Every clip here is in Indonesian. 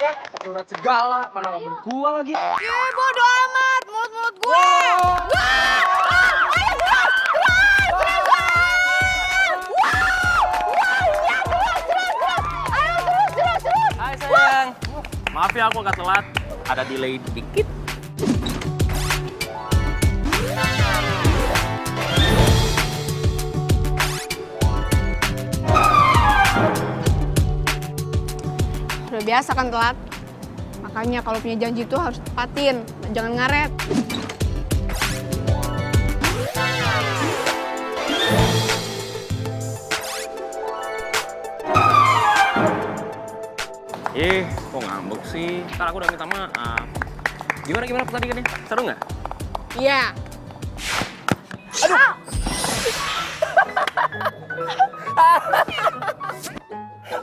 ya, darurat segala, mana mobil gua lagi. Bodo amat, mulut gue. Hai sayang, maaf ya aku agak telat, ada delay dikit. Udah biasa kan telat. Makanya kalau punya janji itu harus tepatin, jangan ngaret. Kok ngambek sih? Ntar aku udah minta maaf. Gimana pertandingannya? Seru nggak? Iya.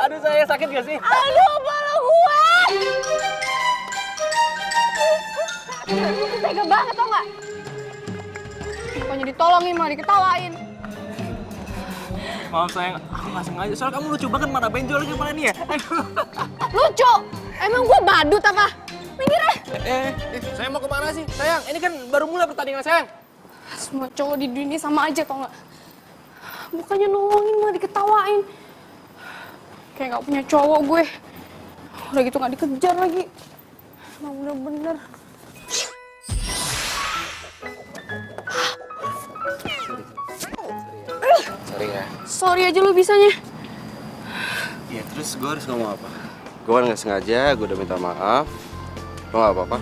Aduh saya sakit gak sih? Aduh, kepala gue! Tega banget tau nggak? Bukannya ditolongin malah diketawain. Maaf sayang, aku nggak sengaja. Soalnya kamu lucu banget, mana benjol lagi kepala ini ya? Lucu? Emang gue badut apa? Minggir deh. Saya mau kemana sih? Sayang, ini kan baru mulai pertandingan sayang. Semua cowok di dunia sama aja tau nggak? Bukannya nolongin malah diketawain. Kayak nggak punya cowok gue. Udah gitu nggak dikejar lagi. Emang bener-bener. Sorry ya. Sorry aja lo bisanya. Ya terus gue harus ngomong apa? Gue kan nggak sengaja, gue udah minta maaf. Lo nggak apa-apa?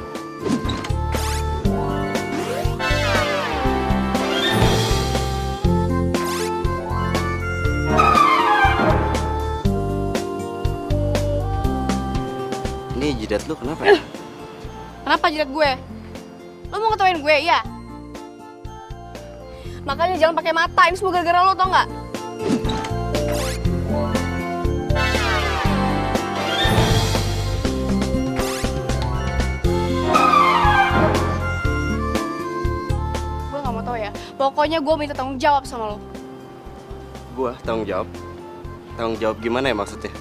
Ini jidat lu kenapa ya? Kenapa jidat gue? Lo mau ngetawain gue, iya? Makanya jangan pakai mata, ini semua gara-gara lo, tau nggak? Gue nggak mau tahu ya. Pokoknya gue minta tanggung jawab sama lo. Gue tanggung jawab? Tanggung jawab gimana ya maksudnya?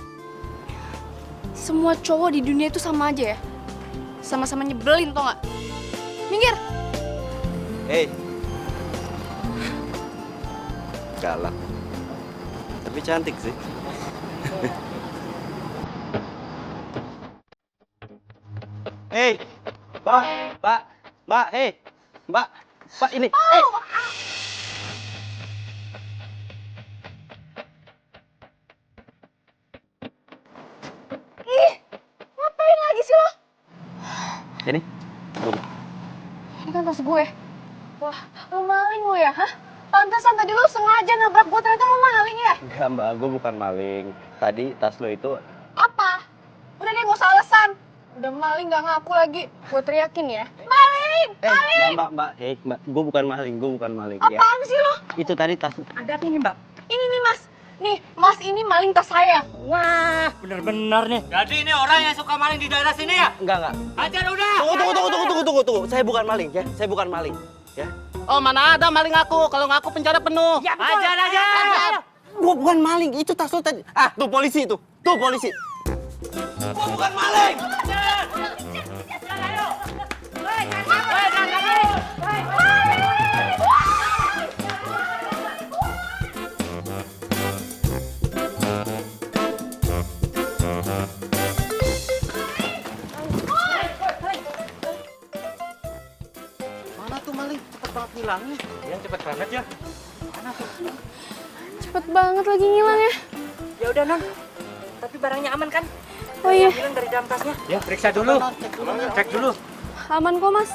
Semua cowok di dunia itu sama aja ya. Sama-sama nyebelin, tau nggak? Minggir! Hei! Galak. Tapi cantik sih. Hei! Mbak, hei! Mbak, ini. Ih! Ngapain lagi sih lo? Ini? Ini kan tas gue. Wah, lo maling lo ya, hah? Pantesan tadi lo sengaja nabrak gue, ternyata lo maling ya? Enggak mbak, gue bukan maling. Tadi tas lo itu... Apa? Udah deh, gak usah alasan. Udah maling gak ngaku lagi. Gue teriakin ya. Maling! Maling! Mbak, hei mbak, gue bukan maling, ya. Apaan sih lo? Itu tadi tas... Ada apa ini, Mbak? Ini nih, Mas. Nih, Mas ini maling tas saya. Wah, bener-bener nih. Jadi ini orang yang suka maling di daerah sini ya? Enggak. Ajar udah! Tunggu. Saya bukan maling, ya. Saya bukan maling, ya. Oh mana ada maling aku, kalau ngaku penjara penuh. Ya, betul. Ajar aja! Gue bukan maling, itu tas lo tadi. Ah, tuh polisi tuh. Tuh polisi. Gue bukan maling! Mana tuh maling? Cepet banget hilangnya. Iya, cepet banget ya. Cepet banget lagi ngilang ya. Ya udah, Non. Tapi barangnya aman kan? Oh iya, Hilang dari dalam tasnya. Ya, periksa dulu. Cek dulu. aman kok, Mas.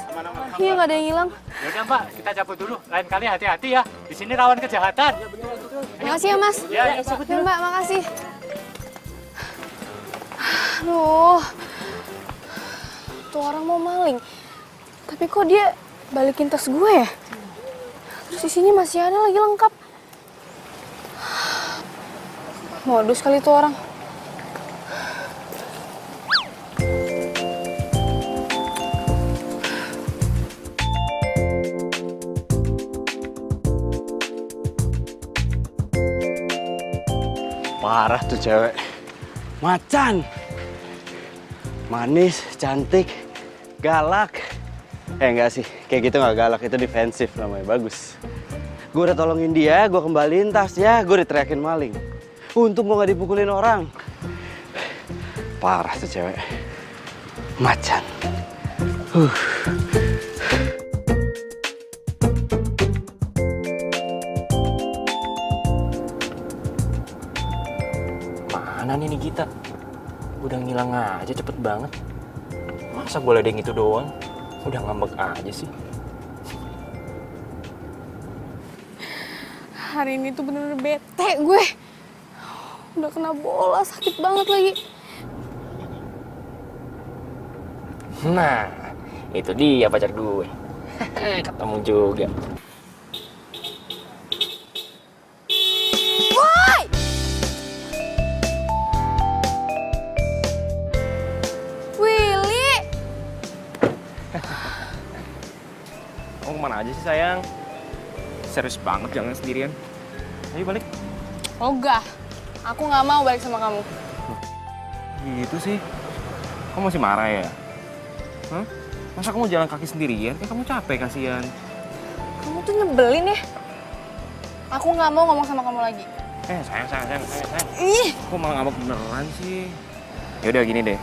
Iya, nggak ada yang hilang. Ya udah, Mbak, kita cabut dulu. Lain kali hati-hati ya. Di sini rawan kejahatan. Makasih ya, Mas. Ya, Ya, Mbak, makasih. Aduh, tuh orang mau maling. Tapi kok dia balikin tas gue ya? Terus isinya masih ada lagi lengkap. Modus kali tuh orang. Parah tuh cewek. Macan. Manis, cantik, galak. Enggak sih, kayak gitu nggak galak, itu defensif namanya, bagus. Gue udah tolongin dia, gue kembaliin tasnya, gue diteriakin maling. Untung gue nggak dipukulin orang. Parah tuh cewek. Macan. Mana nih Gita? Udah ngilang aja cepet banget. Masa gue ledeng itu doang? Udah ngambek aja sih. Hari ini tuh bener-bener bete gue. Udah kena bola, sakit banget lagi. Nah, itu dia pacar gue. Ketemu juga. Woi! Willy! Kamu kemana aja sih sayang? Serius banget jangan sendirian. Ayo balik. Ogah, aku nggak mau balik sama kamu. Gitu sih. Kamu masih marah ya? Hah? Masa kamu jalan kaki sendirian? Kayak kamu capek kasihan. Kamu tuh nyebelin ya. Aku nggak mau ngomong sama kamu lagi. Sayang. Ih, Kok malah ngambek beneran sih? Ya udah gini deh.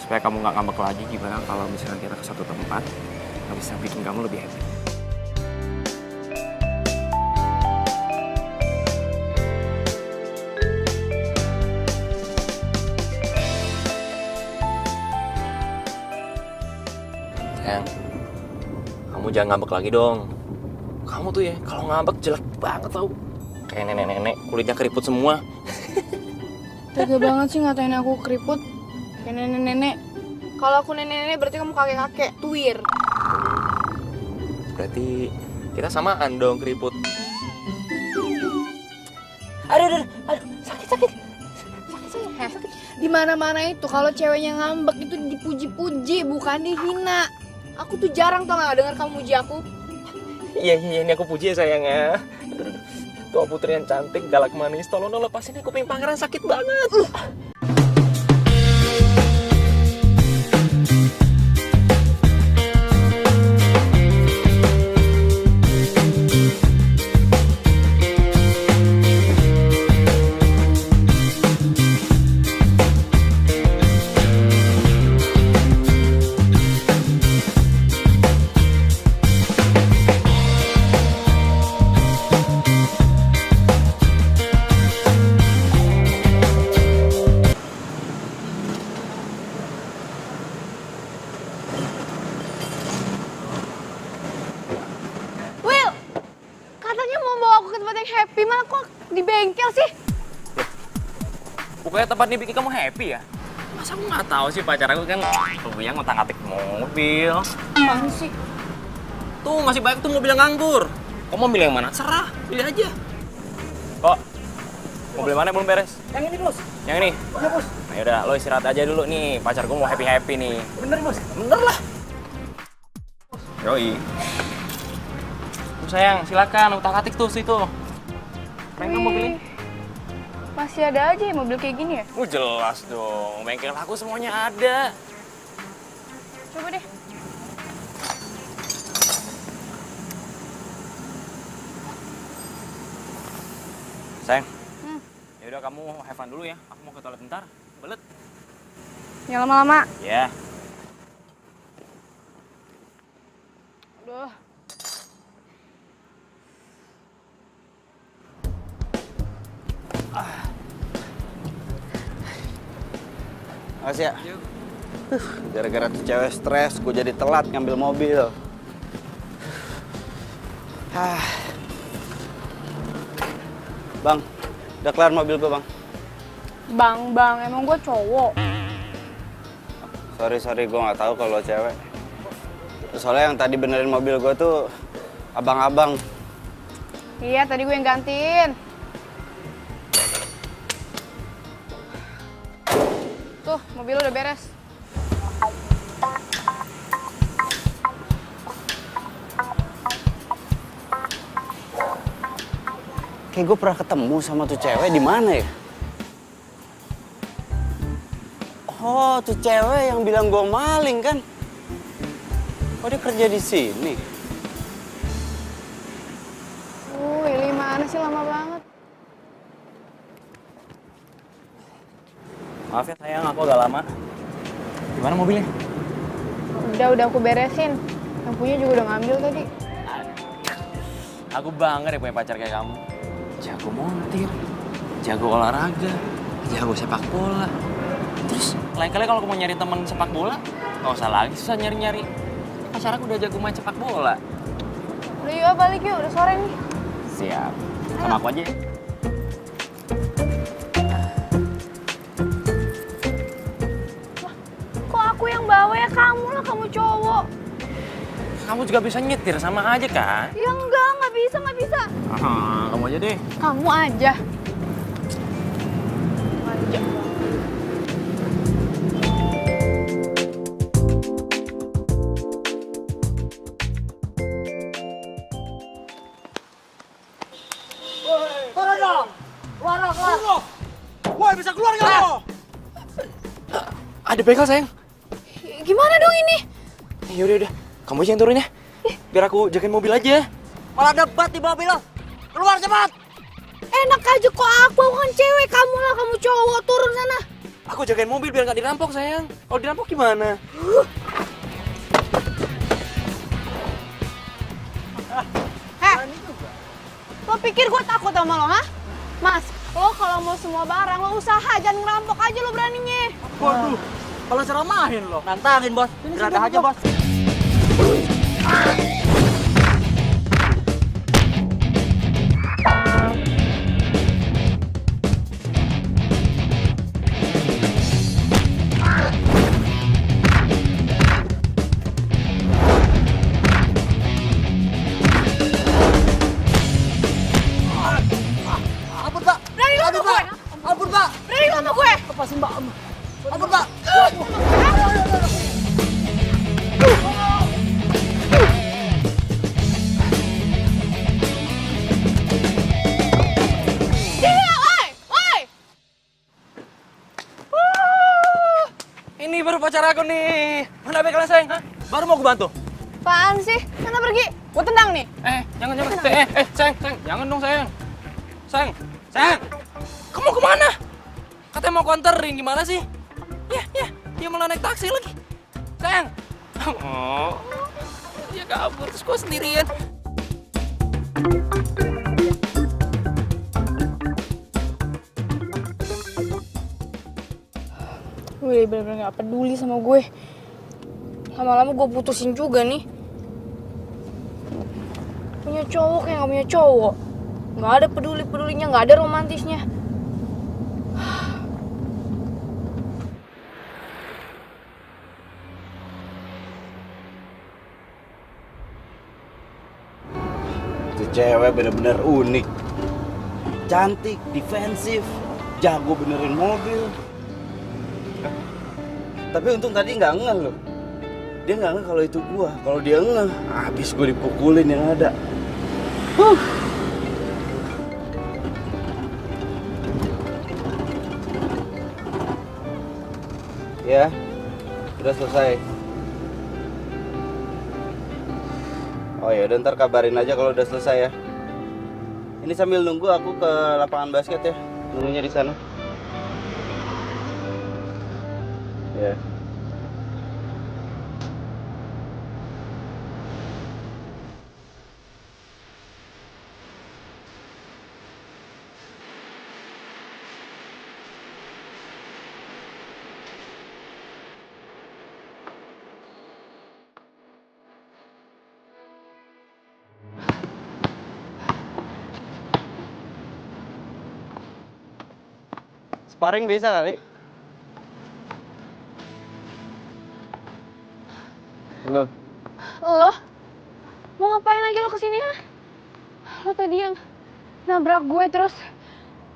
Supaya kamu nggak ngambek lagi, gimana kalau misalnya kita ke satu tempat yang bisa bikin kamu lebih happy? Sayang, kamu jangan ngambek lagi dong. Kamu tuh ya, kalau ngambek jelek banget tau. Kayak nenek-nenek, kulitnya keriput semua. tega banget sih ngatain aku keriput. Kayak nenek-nenek. Kalau aku nenek-nenek berarti kamu kakek-kakek, tuir. Berarti kita samaan dong keriput. Aduh, sakit. Di mana-mana itu kalau ceweknya ngambek itu dipuji-puji, bukan dihina. Aku tuh jarang tau gak denger kamu muji aku. Iya, ini aku puji ya sayangnya. Tua putri yang cantik, galak manis, tolong dong lepasin kuping pangeran, sakit banget. Will, katanya mau bawa aku ke tempat yang happy, malah kok di bengkel sih? Pokoknya tempat ini bikin kamu happy ya? Masa aku nggak tahu sih pacar aku kan yang ngotak-ngatik mobil. Apaan sih? Tuh masih banyak tuh mobil yang nganggur. Kamu mau pilih yang mana? Serah, pilih aja. Kok? Mobil mana belum beres? Yang ini, Bos. Yang ini? Iya, Bos. Nah yaudah, lo istirahat aja dulu nih. Pacar gue mau happy-happy nih. Bener, Bos. Bener lah. Yoi. Tuh sayang, silakan utak-atik tuh situ. Pengen kamu mobil ini? Masih ada aja ya mobil kayak gini ya? Jelas dong. Bengkel aku semuanya ada. Coba deh. Sayang. Ya udah kamu have fun dulu ya. Aku mau ke toilet bentar. Belet. Jangan lama-lama. Ya. Aduh. Makasih ya. Gara-gara tuh cewek stres, gue jadi telat ngambil mobil. Bang, udah kelar mobil gue, Bang. Bang, emang gue cowok. Sorry, gue nggak tahu kalau cewek. Soalnya yang tadi benerin mobil gue tuh abang-abang. Iya, tadi gue yang gantiin. Tuh, mobil udah beres. Kayak gue pernah ketemu sama tuh cewek di mana ya? Oh, Oh, tuh cewek yang bilang gue maling kan? Oh, dia kerja di sini. Willy mana sih lama banget? Maaf ya sayang, aku agak lama. Gimana mobilnya? Udah aku beresin. Yang punya juga udah ngambil tadi. Aku bangga deh punya pacar kayak kamu. Jago montir, jago olahraga, jago sepak bola. Terus lain kali kalau aku mau nyari teman sepak bola, nggak usah lagi susah nyari-nyari. Pacar aku udah jago main sepak bola. Udah yuk balik yuk, udah sore nih. Siap. Sama aku aja ya. Kok aku yang bawa ya? Kamu lah, kamu cowok. Kamu juga bisa nyetir sama aja kan? Ya enggak bisa, nggak bisa. Kamu aja deh. Kamu aja. Manja. Woi, bisa keluar nggak lo? Ada begal sayang. Gimana dong ini? Yaudah, kamu aja yang turun ya. Biar aku jagain mobil aja. Malah debat di mobil lo. Keluar cepat. Enak aja kok aku kan cewek, kamu lah, kamu cowok, turun sana. Aku jagain mobil biar nggak dirampok sayang. Kalau dirampok gimana? Lo pikir gue takut sama lo, ha? Mas, lo kalau mau semua barang, lo usaha, jangan ngerampok aja lo beraninya. Waduh, kalau ceramahin lo. Nantangin bos. Berada aja bos. Ampun pak. Berani lo sama gue? Ampun pak. Berani lo sama gue? Lepasin mbak. Ampun pak. Iya, oi! Ini baru pacar aku nih. Mana begalnya sayang? Hah? Baru mau aku bantu. Apaan sih? Sana pergi. Gue tendang nih. Jangan. Sayang. Jangan dong sayang. Sayang. Kamu kemana? Katanya mau aku anterin, gimana sih? Ya. Dia malah naik taksi lagi. Sayang. Oh. Dia kabur, terus gue sendirian. Wih, bener-bener gak peduli sama gue. Lama-lama gue putusin juga nih. Punya cowok kayak gak punya cowok. Gak ada peduli-pedulinya, gak ada romantisnya. Itu cewek bener-bener unik. Cantik, defensif, jago benerin mobil. Tapi untung tadi nggak ngeh loh. Dia nggak ngeh kalau itu gua. Kalau dia ngeh, habis gua dipukulin yang ada. Ya, udah selesai. Oh ya, udah ntar kabarin aja kalau udah selesai ya. Ini sambil nunggu aku ke lapangan basket ya. Nunggunya di sana. Ya. Sparring bisa kali? Lo? Lo? Mau ngapain lagi lo kesini, ha? Lo tadi yang nabrak gue terus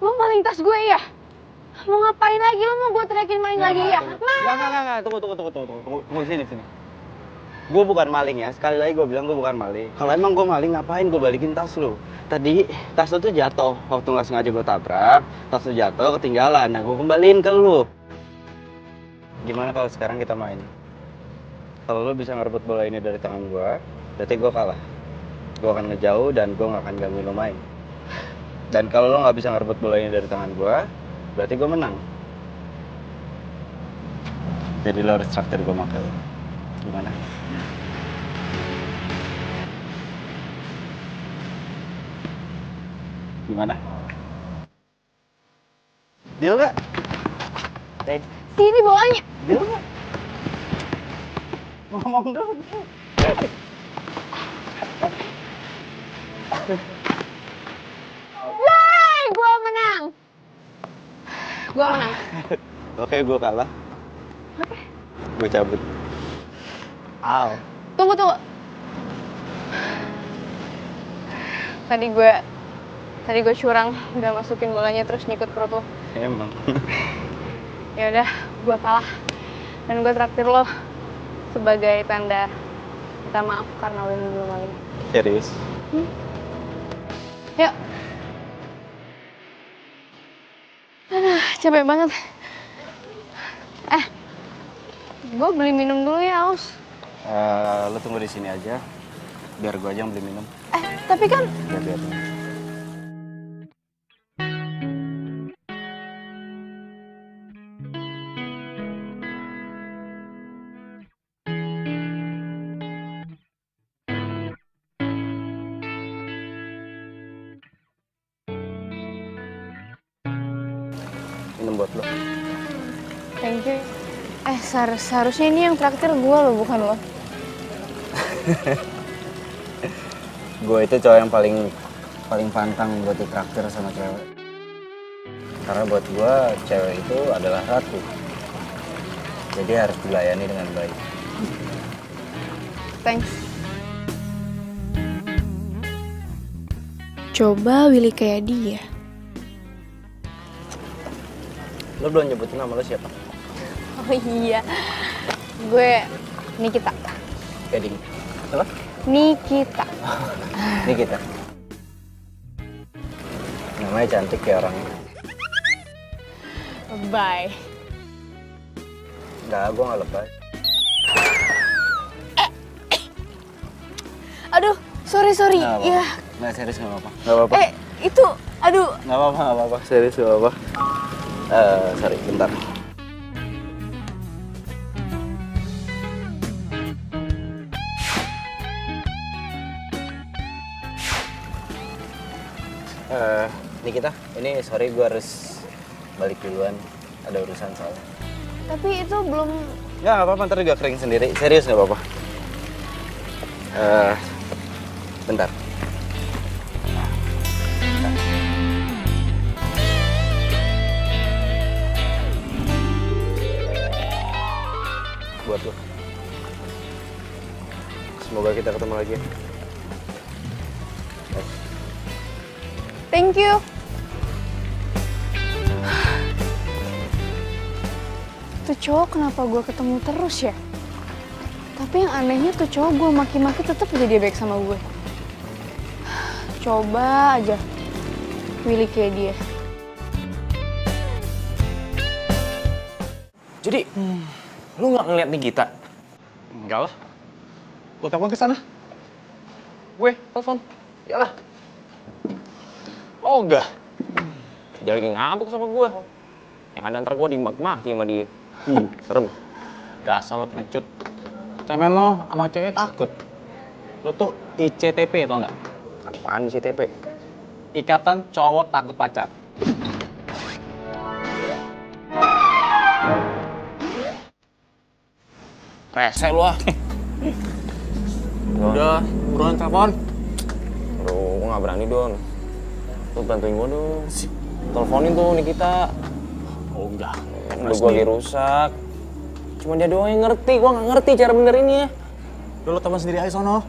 lo maling tas gue ya? Mau ngapain lagi? Lo mau gue teriakin maling lagi ya? Enggak. Tunggu sini. Gue bukan maling ya. Sekali lagi gue bilang gue bukan maling. Kalau emang gue maling, ngapain gue balikin tas lo? Tadi tas lo tuh jatuh. Waktu nggak sengaja gue tabrak, tas lo jatuh, ketinggalan. Nah, gue kembaliin ke lo. Gimana kalau sekarang kita main? Kalau lo bisa ngerebut bola ini dari tangan gue, berarti gue kalah. Gue akan ngejauh dan gue gak akan gangguin lo main. Dan kalau lo gak bisa ngerebut bola ini dari tangan gue, berarti gue menang. Jadi lo harus traktir gue makan. Gimana? Gimana? Deal gak? Sini bolanya. Deal gak? Ngomong dong. Yeay, gue menang. Gue menang. Oke, gue kalah. Oke. Gue cabut. Aw. Tunggu. Tadi gue curang, udah masukin bolanya terus nyikut perut lo. Emang. Ya udah, gue kalah. Dan gue traktir lo sebagai tanda minta maaf karena lo dulu maling. Serius? Yuk. Aduh, capek banget. Gue beli minum dulu ya, Aus. Lo tunggu di sini aja. Biar gue aja yang beli minum. Tapi kan... Biar. Minum buat lo. Thank you. Seharusnya ini yang traktir gue lo, bukan lo. Gue itu cowok yang paling pantang buat ditraktir sama cewek. Karena buat gue, cewek itu adalah ratu. Jadi harus dilayani dengan baik. Thanks. Coba Willy kayak dia. Lo belum nyebutin nama lo siapa? Oh iya, gue Nikita. Gading. Apa? Nikita. Ini kita. Namanya cantik kayak orangnya. Bye. Enggak, gue gak lebay. Aduh, sorry. Nggak apa-apa. Ya. Nggak, serius gak apa-apa. Gak apa-apa. Itu, aduh. Gak apa-apa. Serius gak apa-apa. Sorry, bentar. Nikita, ini sorry gue harus balik duluan. Ada urusan soalnya. Tapi itu belum... Ya, gak apa-apa, ntar juga kering sendiri. Serius gak apa-apa. Bentar. Buat lo. Semoga kita ketemu lagi. Thank you. Tuh cowok kenapa gue ketemu terus ya? Tapi yang anehnya tuh cowok gue maki-maki tetap aja dia baik sama gue. Coba aja Willy kayak dia. Jadi, lu nggak ngeliat Nikita? Enggak lah. Gue telepon ke sana. Gue telepon. Yalah. Oh enggak. Dia lagi ngabuk sama gue. Yang ada ntar gue dimaki-maki sama dia. Serem. Dasar lo pengecut. Cemen lo sama cewek takut. Lo tuh ICTP tau nggak? Apaan sih TP? Ikatan Cowok Takut Pacar. Rese lu ah. Udah, buruan telepon. Aduh, gue gak berani Don. Lu bantuin gue dong. Teleponin tuh Nikita. Oh enggak. Udah gue lagi rusak. Cuma dia doang yang ngerti, gue gak ngerti cara benerinnya. Lo telepon sendiri aja sono.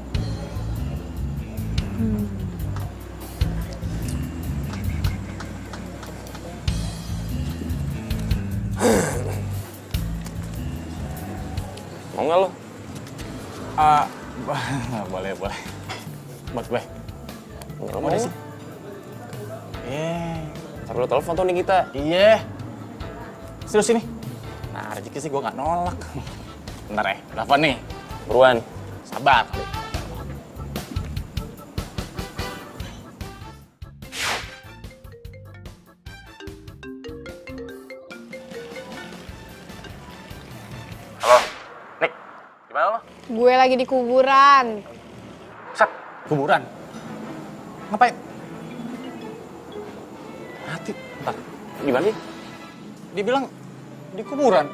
Mau gak lo? Boleh. Buat gue. Nggak mau sih. Ntar lu telepon tuh Nikita. Iya. Serius ini? Nah, rezeki sih gue nggak nolak. Bentar ya, telepon nih. Buruan. Sabar kali. Halo, Nick. Gimana lo? Gue lagi di kuburan. Set, kuburan. Ngapain? Mati. Bentar. Gimana sih? Dia bilang di kuburan.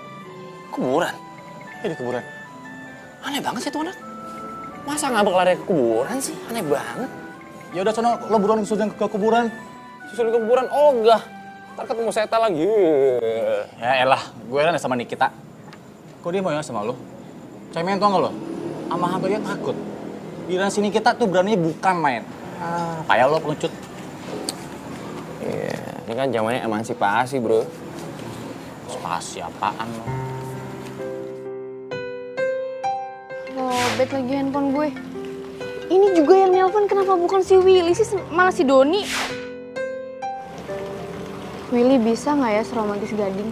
Kuburan? Di kuburan. Aneh banget sih tuh anak. Masa ngambek lari ke kuburan sih? Aneh banget. Ya udah sono, lo buruan susun ke kuburan. Susul ke kuburan ogah. Ntar ketemu setan lagi. Ya elah, gue kan sama Nikita. Kok dia mau ya sama lo? Cemen tau gak lo? Sama hampir dia takut. Giliran sini kita tuh beraninya bukan main. Ah, payah lo pengecut. Iya, ini kan zamannya emansipasi, bro. Spasi apaan lo? Lobet lagi handphone gue. Ini juga yang nelpon, kenapa bukan si Willy sih, malah si Doni? Willy bisa nggak ya seromantis Gading?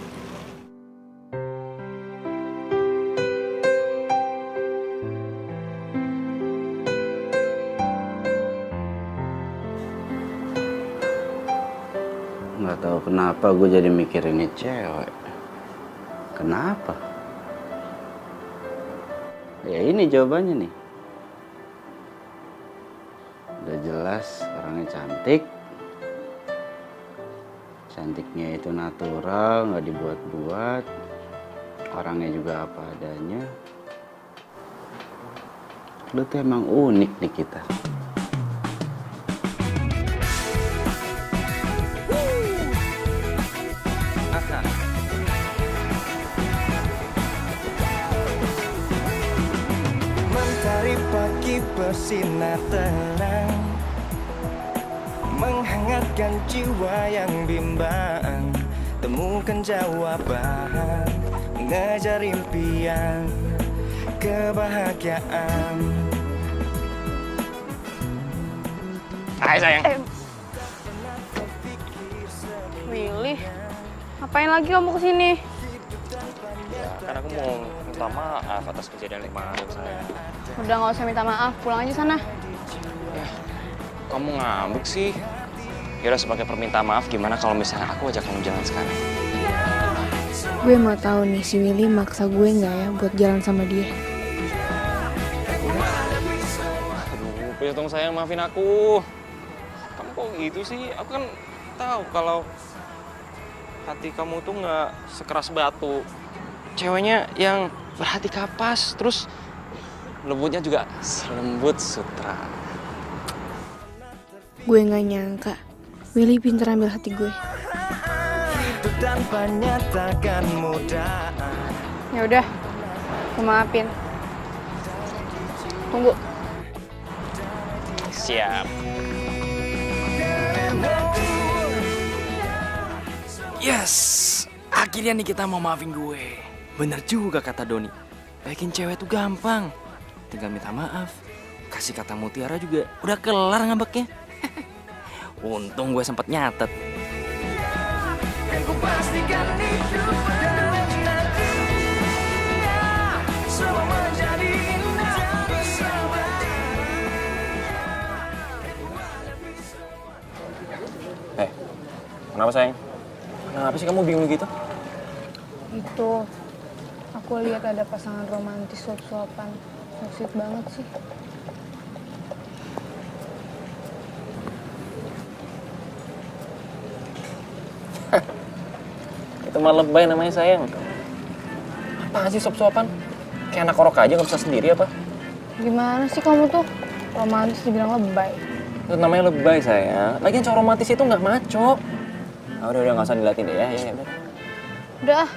Nggak tahu kenapa gue jadi mikir ini cewek. Kenapa? Ya ini jawabannya nih. Udah jelas orangnya cantik. Cantiknya itu natural, nggak dibuat-buat. Orangnya juga apa adanya. Lu tuh emang unik nih kita. Mentari pagi bersinar terang, menghangatkan jiwa yang bimbang. Temukan jawaban, mengejar impian, kebahagiaan. Hai sayang. Willy, ngapain lagi kamu kesini? Ya, kan aku mau minta maaf atas kejadian kemarin sayang. Udah nggak usah minta maaf, pulang aja sana. Kamu ngambek sih. Yaudah sebagai permintaan maaf, gimana kalau misalnya aku ajak kamu jalan sekarang? Gue mau tahu nih si Willy maksa gue nggak ya buat jalan sama dia. Aduh, please dong sayang, maafin aku. Kamu kok gitu sih? Aku kan tahu kalau hati kamu tuh nggak sekeras batu. Ceweknya yang berhati kapas, terus lembutnya juga selembut sutra. Gue nggak nyangka Willy pinter ambil hati gue. Hidup tanpa nyatakan mudah. Ya udah, gue maafin. Tunggu. Siap. Yes, akhirnya nih kita mau maafin gue. Bener juga kata Doni. Baikin cewek tuh gampang. Tinggal minta maaf. Kasih kata mutiara juga udah kelar ngambeknya. Untung gue sempet nyatet. Ku pastikan hidup dan nantinya semua menjadi indah bersama. Kenapa sayang? Kenapa sih kamu bingung gitu? Itu, aku lihat ada pasangan romantis suap-suapan. So sweet banget sih. Itu mah lebay namanya sayang. Apaan sih sop-sopan? Kayak anak orok aja nggak bisa sendiri apa? Gimana sih kamu tuh? Romantis dibilang lebay. Itu namanya lebay sayang. Lagian cowok romantis itu nggak maco. Ah, udah nggak usah dilatih deh ya udah. Udah,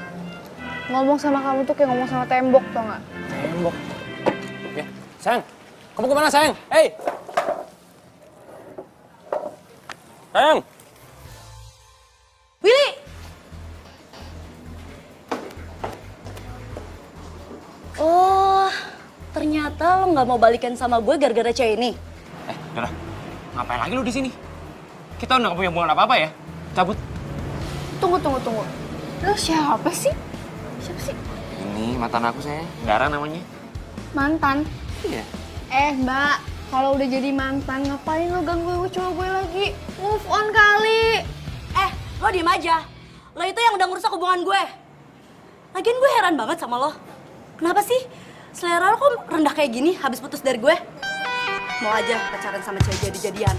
ngomong sama kamu tuh kayak ngomong sama tembok, tau nggak? Tembok. Ya, sayang. Kamu kemana sayang? Hei! Sayang! Willy! Oh, ternyata lo nggak mau balikan sama gue gara-gara cewek ini. Udah lah. Ngapain lagi lu di sini? Kita udah nggak punya hubungan apa-apa ya. Cabut. Tunggu. Lo siapa sih? Siapa sih? mantan aku sayang. Dara namanya. Mantan? Iya. Mbak, kalau udah jadi mantan ngapain lo ganggu cowok gue lagi? Move on kali. Lo diem aja. Lo itu yang udah ngerusak hubungan gue. Lagian gue heran banget sama lo. Kenapa sih selera lo kok rendah kayak gini habis putus dari gue? Mau aja pacaran sama cewek jadi-jadian.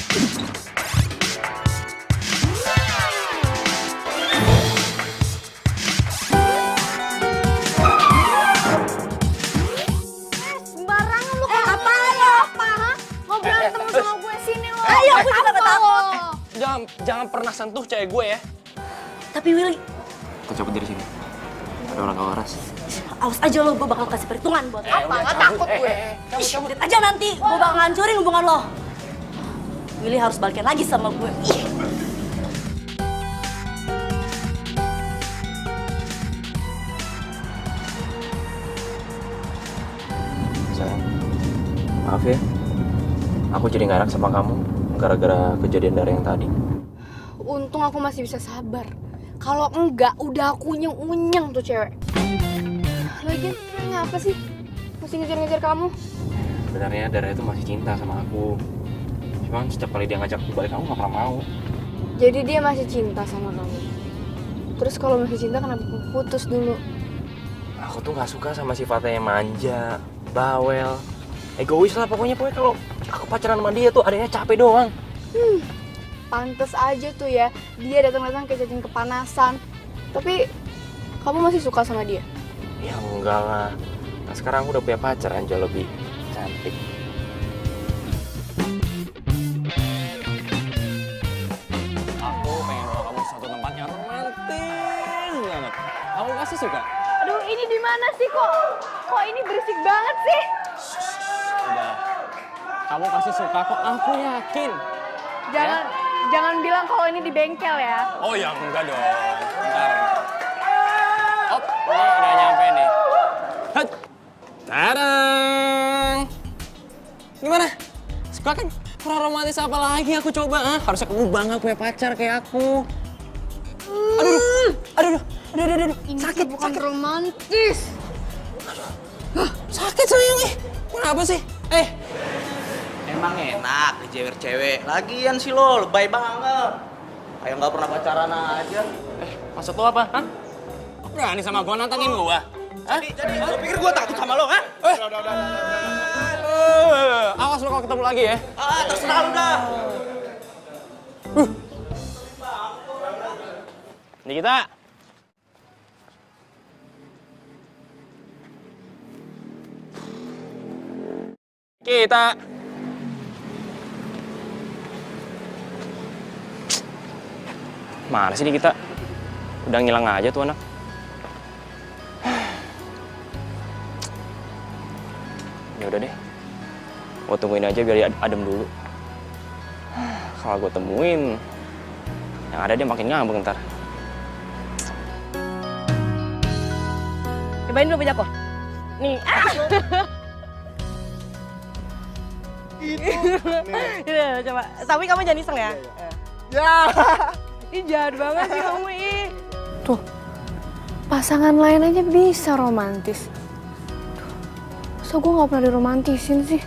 Sembarangan lo kan? Apaan lo? Mau berantem sama gue sini lo. Ayo, aku juga gak takut. Jangan pernah sentuh cewek gue ya. Tapi Willy, Kita cabut dari sini. Ada orang gak waras. awas aja lo, gue bakal kasih perhitungan buat lo. Apa? Nggak takut gue. Lihat aja nanti, gue bakal ngancurin hubungan lo. Willy harus balikin lagi sama gue. Ih. Sayang, maaf ya. Aku jadi gak enak sama kamu gara-gara kejadian dari yang tadi. Untung aku masih bisa sabar. Kalau enggak, udah aku unyeng-unyeng tuh cewek. Lagian, ngapa sih? Masih ngejar-ngejar kamu? Sebenarnya Dara itu masih cinta sama aku. Cuman setiap kali dia ngajak aku balik, aku gak pernah mau. Jadi dia masih cinta sama kamu? Terus kalau masih cinta kenapa putus dulu? Aku tuh gak suka sama sifatnya yang manja, bawel, egois lah pokoknya kalau aku pacaran sama dia tuh adanya capek doang. Pantes aja tuh ya, dia datang-datang kayak cacing kepanasan. Tapi kamu masih suka sama dia? Ya enggak lah. Nah, sekarang aku udah punya pacar yang jauh lebih cantik. Aku pengen bawa kamu ke suatu tempat yang romantis banget. Kamu pasti suka. Aduh, ini di mana sih kok? Kok ini berisik banget sih? Udah. Kamu pasti suka kok. Aku yakin. Jangan bilang kalau ini di bengkel ya. Oh ya enggak dong. Bentar. Op, ini udah nyampe nih. Hat. Tadang. Gimana? Suka kan? Kurang romantis apa lagi aku coba? Harusnya kamu bangga punya pacar kayak aku. Aduh. Ini sakit, bukan romantis. Sakit sayang nih. Kenapa sih? Emang enak dijewer-cewek. Lagian sih lo lebay banget. Kayak nggak pernah pacaran aja. Maksud lo apa? Hah? Berani sama gua nantangin gua? Hah? Jadi lo pikir gue takut sama lo, kan? Awas lo kalau ketemu lagi ya. Terserah lo dah. Nikita. Kita. Mana sih nih kita? Udah ngilang aja tuh anak. Ya udah deh. Gua tungguin aja biar dia adem dulu. Kalau gua temuin, yang ada dia makin ngambek ntar. Cobain dulu punya aku. Nih. Iya, coba. Tapi kamu jangan iseng ya. Ya. Ih, jahat banget sih kamu, ih. Tuh, pasangan lain aja bisa romantis. Masa gue gak pernah diromantisin sih?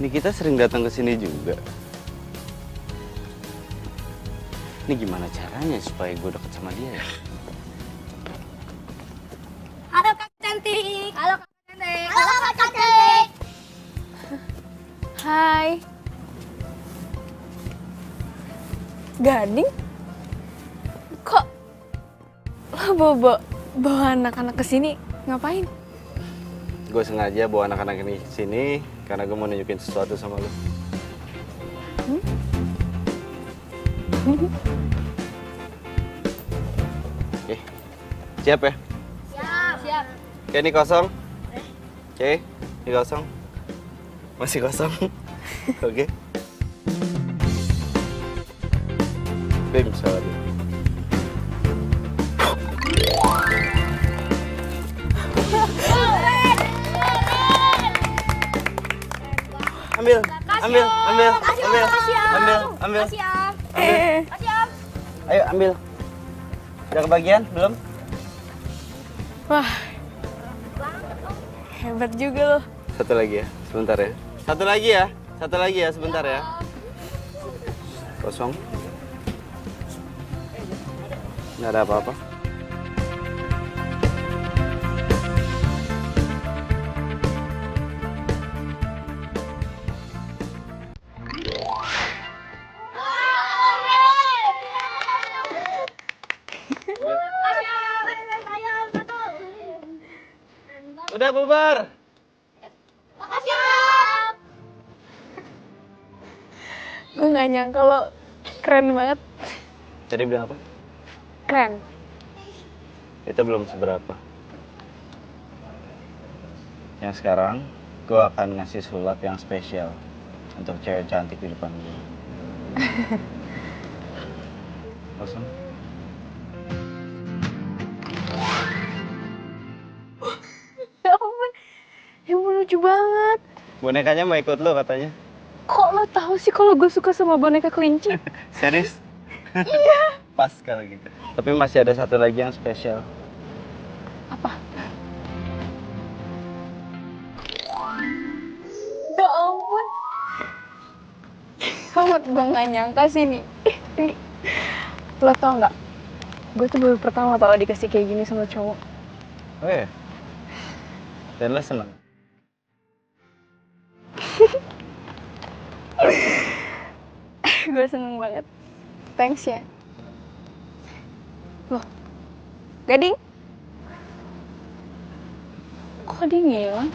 Ini kita sering datang ke sini juga. Ini gimana caranya supaya gue deket sama dia ya? Halo Kak Cantik. Halo Kak Cantik. Halo Kak Cantik. Hai. Gading? Kok lo bawa anak-anak ke sini ngapain? Gue sengaja bawa anak-anak ini ke sini karena gue mau nunjukin sesuatu sama lo. Oke, siap ya? Siap. Oke, ini kosong. Oke, ini kosong. Masih kosong. Oke. Bim, salam. ambil. Ambil. Ambil. Makasih, Ambil. makasih, Am. Ambil. Ambil. Makasih, Am. Ambil. Makasih, Am. Ayo ambil. Udah kebagian belum? Wah, hebat juga lo. Satu lagi ya, sebentar ya. Satu lagi ya, satu lagi ya, sebentar ya. Kosong. Nggak ada apa-apa. Udah bubar. Gue gak nyangka lo keren banget. Tadi bilang apa? Keren. Itu belum seberapa. Yang sekarang, gue akan ngasih sulap yang spesial untuk cewek cantik di depan gue. Langsung. Ya ampun, ya ampun, lucu banget. Bonekanya mau ikut lo katanya. Kok lo tahu sih kalau gue suka sama boneka kelinci? Serius? Iya. Pas kalau gitu. Tapi masih ada satu lagi yang spesial. Apa? Ya ampun. Amat gue gak nyangka sih nih. Ini. Lo tau gak? Gue tuh baru pertama tau dikasih kayak gini sama cowok. Oh iya? Dan lo seneng? Gue seneng banget. Thanks ya. Loh, Gading? Kok dia ngilang?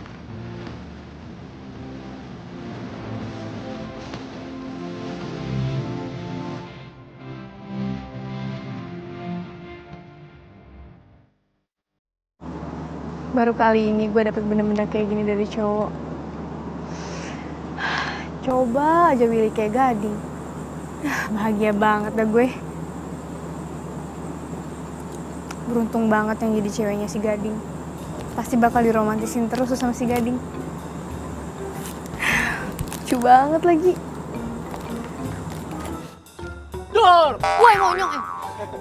Baru kali ini gue dapet bener-bener kayak gini dari cowok. Coba aja Willy kayak Gading. Bahagia banget dah gue. Beruntung banget yang jadi ceweknya si Gading. Pasti bakal diromantisin terus sama si Gading. Lucu banget lagi. Dor! Woi monyong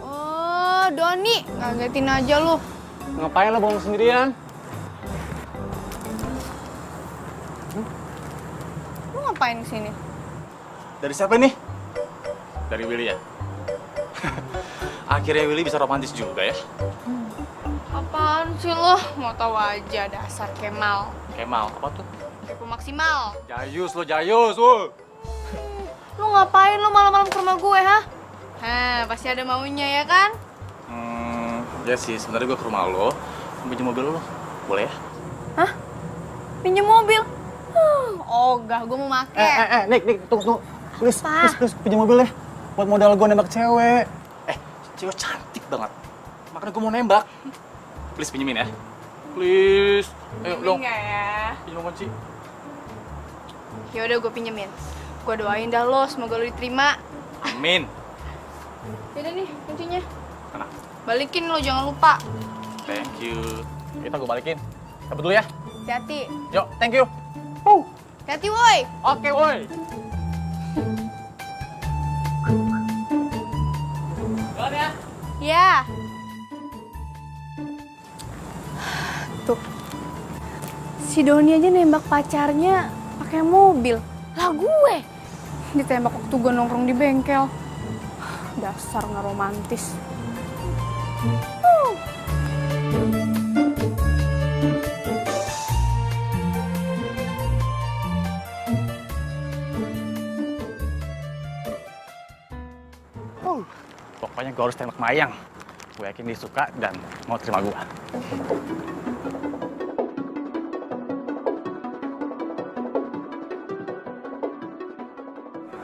Oh, Doni, ngagetin aja lu. Ngapain lo bohong sendirian? Lu ngapain kesini? Dari siapa nih? Dari Willy ya? Akhirnya Willy bisa romantis juga ya? Apaan sih lo? Mau tahu aja dasar Kemal. Kemal, apa tuh? Kepo maksimal. Jayus lo, Jayus, wo. Lu ngapain lu malam-malam ke rumah gue, ha? Hah, pasti ada maunya ya kan? Ya sih, sebenarnya gue ke rumah lo, pinjam mobil lo, boleh ya? Hah? Pinjem mobil? Ogah, gue mau make. Nik, tunggu. Please, pinjam mobil deh. Buat modal gue nembak cewek. Cewek cantik banget. Makanya gue mau nembak. Please pinjemin ya. Please. Ayo dong. Enggak ya? Pinjam kunci. Yaudah gue pinjemin. Gue doain dah lo, semoga lo diterima. Amin. Yaudah nih, kuncinya. Mana? Balikin lo, jangan lupa. Thank you. Kita gue balikin. Cabut dulu ya. Hati-hati. Yuk, thank you. Hati-hati, woi. Oke, woi. Ya. Tuh. Si Doni aja nembak pacarnya pakai mobil. Lah gue ditembak waktu gue nongkrong di bengkel. Dasar nggak romantis. Pokoknya gue harus tembak Mayang. Gue yakin dia suka dan mau terima gue.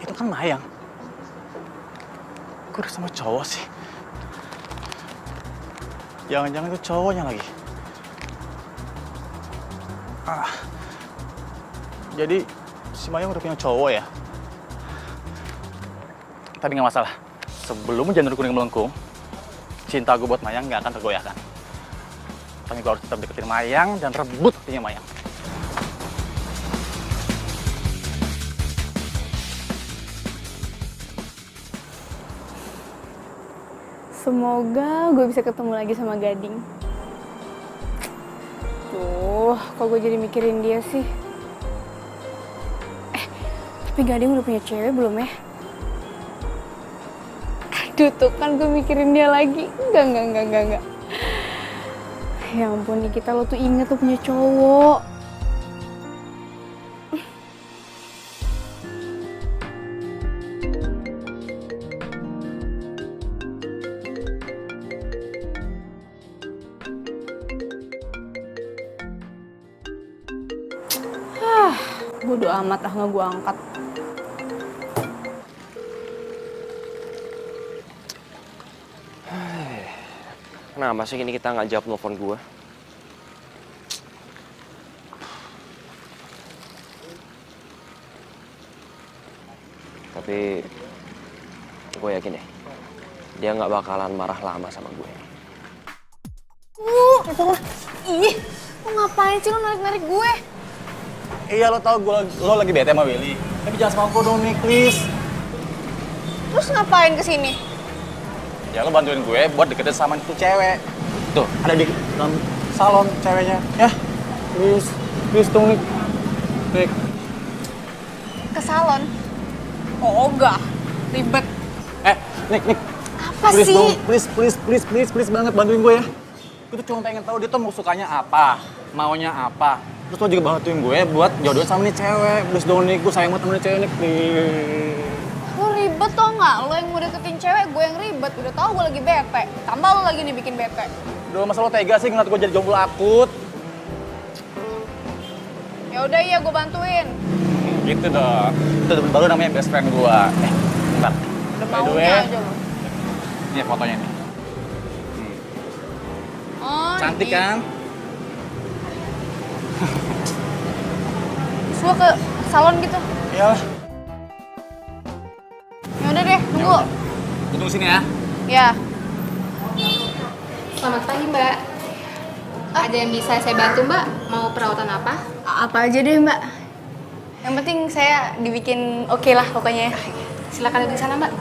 Itu kan Mayang. Gue udah sama cowok sih. Jangan-jangan itu cowoknya lagi. Jadi si Mayang udah punya cowok ya? Tapi nggak masalah. Sebelum janur kuning melengkung, cinta gue buat Mayang nggak akan tergoyahkan. Tapi gue harus tetap deketin Mayang dan rebut hatinya Mayang. Semoga gue bisa ketemu lagi sama Gading. Tuh, kok gue jadi mikirin dia sih? Tapi Gading udah punya cewek belum ya? Aduh, tuh kan gue mikirin dia lagi. Enggak. Ya ampun Nikita, lo tuh inget lo punya cowok. Bodo amat nggak gue angkat. Kenapa sih ini kita nggak jawab telepon gue? Tapi gue yakin deh, dia nggak bakalan marah lama sama gue. Itu lah. Ih, lo ngapain sih lo narik-narik gue? Iya, lo tau lo lagi bete sama Willy. Tapi jangan sama aku dong, Nick, please. Terus ngapain kesini? Ya lo bantuin gue buat deketin sama itu cewek. Tuh, ada di dalam salon ceweknya. Ya, please dong, Nick. Nick. Ke salon? Oh, enggak. Ribet. Nick. Apa Please sih? dong, please banget bantuin gue ya. Gue tuh cuma pengen tahu dia tuh mau sukanya apa, maunya apa. Terus lo juga bantuin gue buat jodohin sama nih cewek. Please dong, Nick, gue sayang banget sama nih cewek, Nick. Lo ribet tau nggak? Lo yang mau deketin cewek, gue yang ribet. Udah tau gue lagi bete. Tambah lo lagi nih bikin bete. Udah, masa lo tega sih ngeliat gue jadi jomblo akut? Ya udah iya, gue bantuin. Gitu dong. Itu baru namanya best friend gue. Bentar. Udah By the maunya way, aja lo. ini fotonya nih. Oh, Cantik ini. kan? Terus lo ke salon gitu? Iyalah. Ya udah deh, tunggu. Gue tunggu sini ya. Ya. Selamat pagi, Mbak. Ada yang bisa saya bantu, Mbak? Mau perawatan apa? Apa aja deh, Mbak. Yang penting saya dibikin oke lah pokoknya. Silakan duduk di sana, Mbak.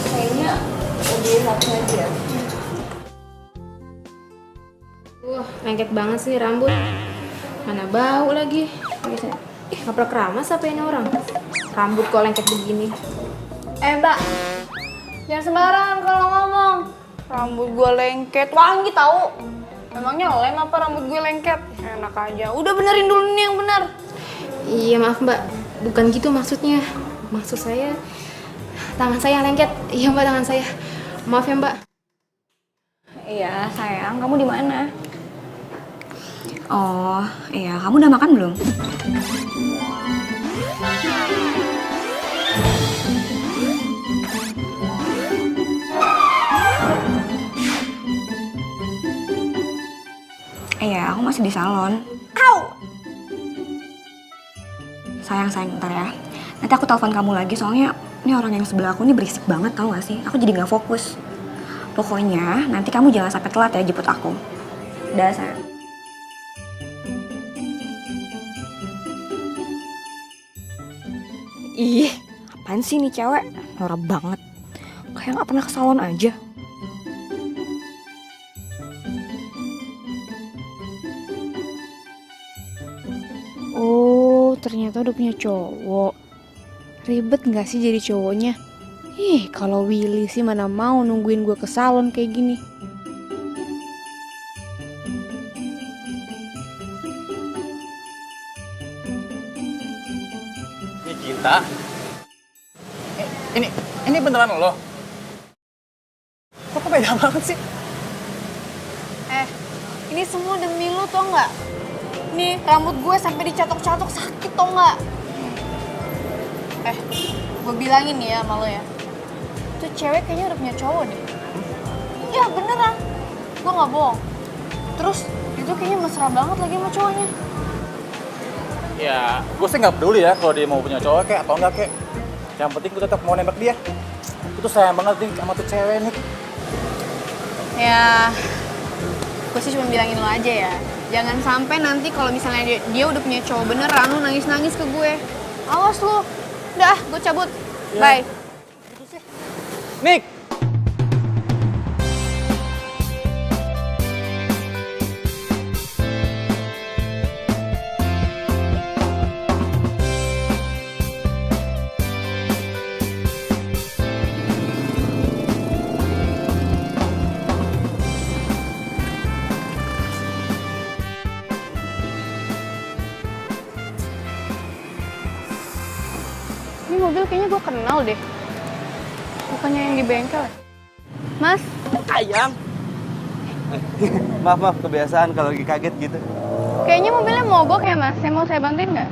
Kayaknya lebih satu aja. Lengket banget sih rambut. Mana bau lagi. Nggak pernah keramas apa ini orang? Rambut kok lengket begini. Mbak, jangan sembarangan kalau ngomong. Rambut gue lengket, wangi tahu. Memangnya lem apa rambut gue lengket? Enak aja. Udah benerin dulu nih yang benar. Iya, maaf, Mbak. Bukan gitu maksudnya. Maksud saya, tangan saya yang lengket. Iya, Mbak, tangan saya. Maaf ya, Mbak. Iya, sayang. Kamu di mana? Oh, iya. Kamu udah makan belum? Iya, aku masih di salon. Au! Sayang, bentar ya. Nanti aku telepon kamu lagi, soalnya ini orang yang sebelah aku ini berisik banget, tau gak sih? Aku jadi gak fokus. Pokoknya, nanti kamu jangan sampai telat ya jemput aku. Udah, sayang. Ih, apaan sih nih cewek? Norak banget. Kayak gak pernah ke salon aja. Oh, ternyata udah punya cowok. Ribet nggak sih jadi cowoknya? Kalau Willy sih mana mau nungguin gue ke salon kayak gini. Ini kita. Ini beneran lo? Kok beda banget sih? Ini semua demi lu tau nggak? Nih, rambut gue sampai dicatok-catok sakit tau nggak? Gue bilangin nih ya sama lo ya. Tuh cewek kayaknya udah punya cowok deh. Iya beneran. Gue nggak bohong. Terus itu kayaknya mesra banget lagi sama cowoknya. Ya, gue sih nggak peduli ya kalau dia mau punya cowok kayak atau enggak kayak. Yang penting gue tetap mau nembak dia. Itu sayang banget nih sama tuh cewek nih. Ya, gue sih cuma bilangin lo aja ya. Jangan sampai nanti kalau misalnya dia udah punya cowok beneran, lo nangis-nangis ke gue. Awas lo, Udah, gue cabut. Bye. Nick! Ini mobil kayaknya gue kenal deh. Bukannya yang di bengkel ya? Mas, Ayang. Maaf, kebiasaan kalau lagi kaget gitu. kayaknya mobilnya mogok ya mas. Saya mau saya bantuin nggak?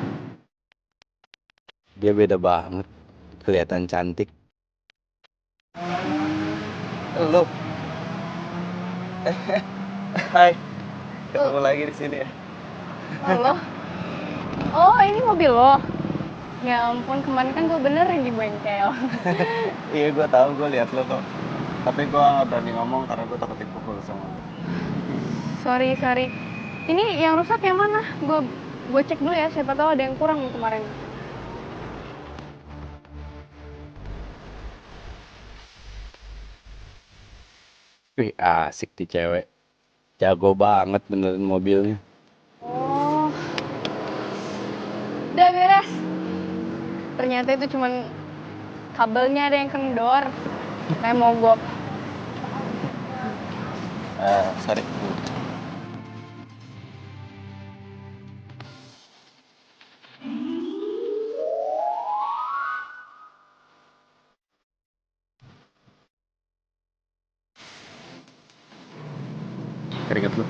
Dia beda banget. Kelihatan cantik. Halo. Hai. Ketemu lagi di sini ya. Halo. Oh, ini mobil lo. Ya ampun, kemarin kan gue benerin di bengkel. Iya, gue tahu, gue lihat lo kok. Tapi gue nggak berani ngomong karena gue takut dipukul sama lo. Sorry. Ini yang rusak yang mana? Gue cek dulu ya, siapa tahu ada yang kurang kemarin. Wih, asik di cewek. Jago banget benerin mobilnya. Oh. Udah beres. Ternyata itu cuman kabelnya ada yang kendor. Kayak mogok. Sorry. Keringet lu.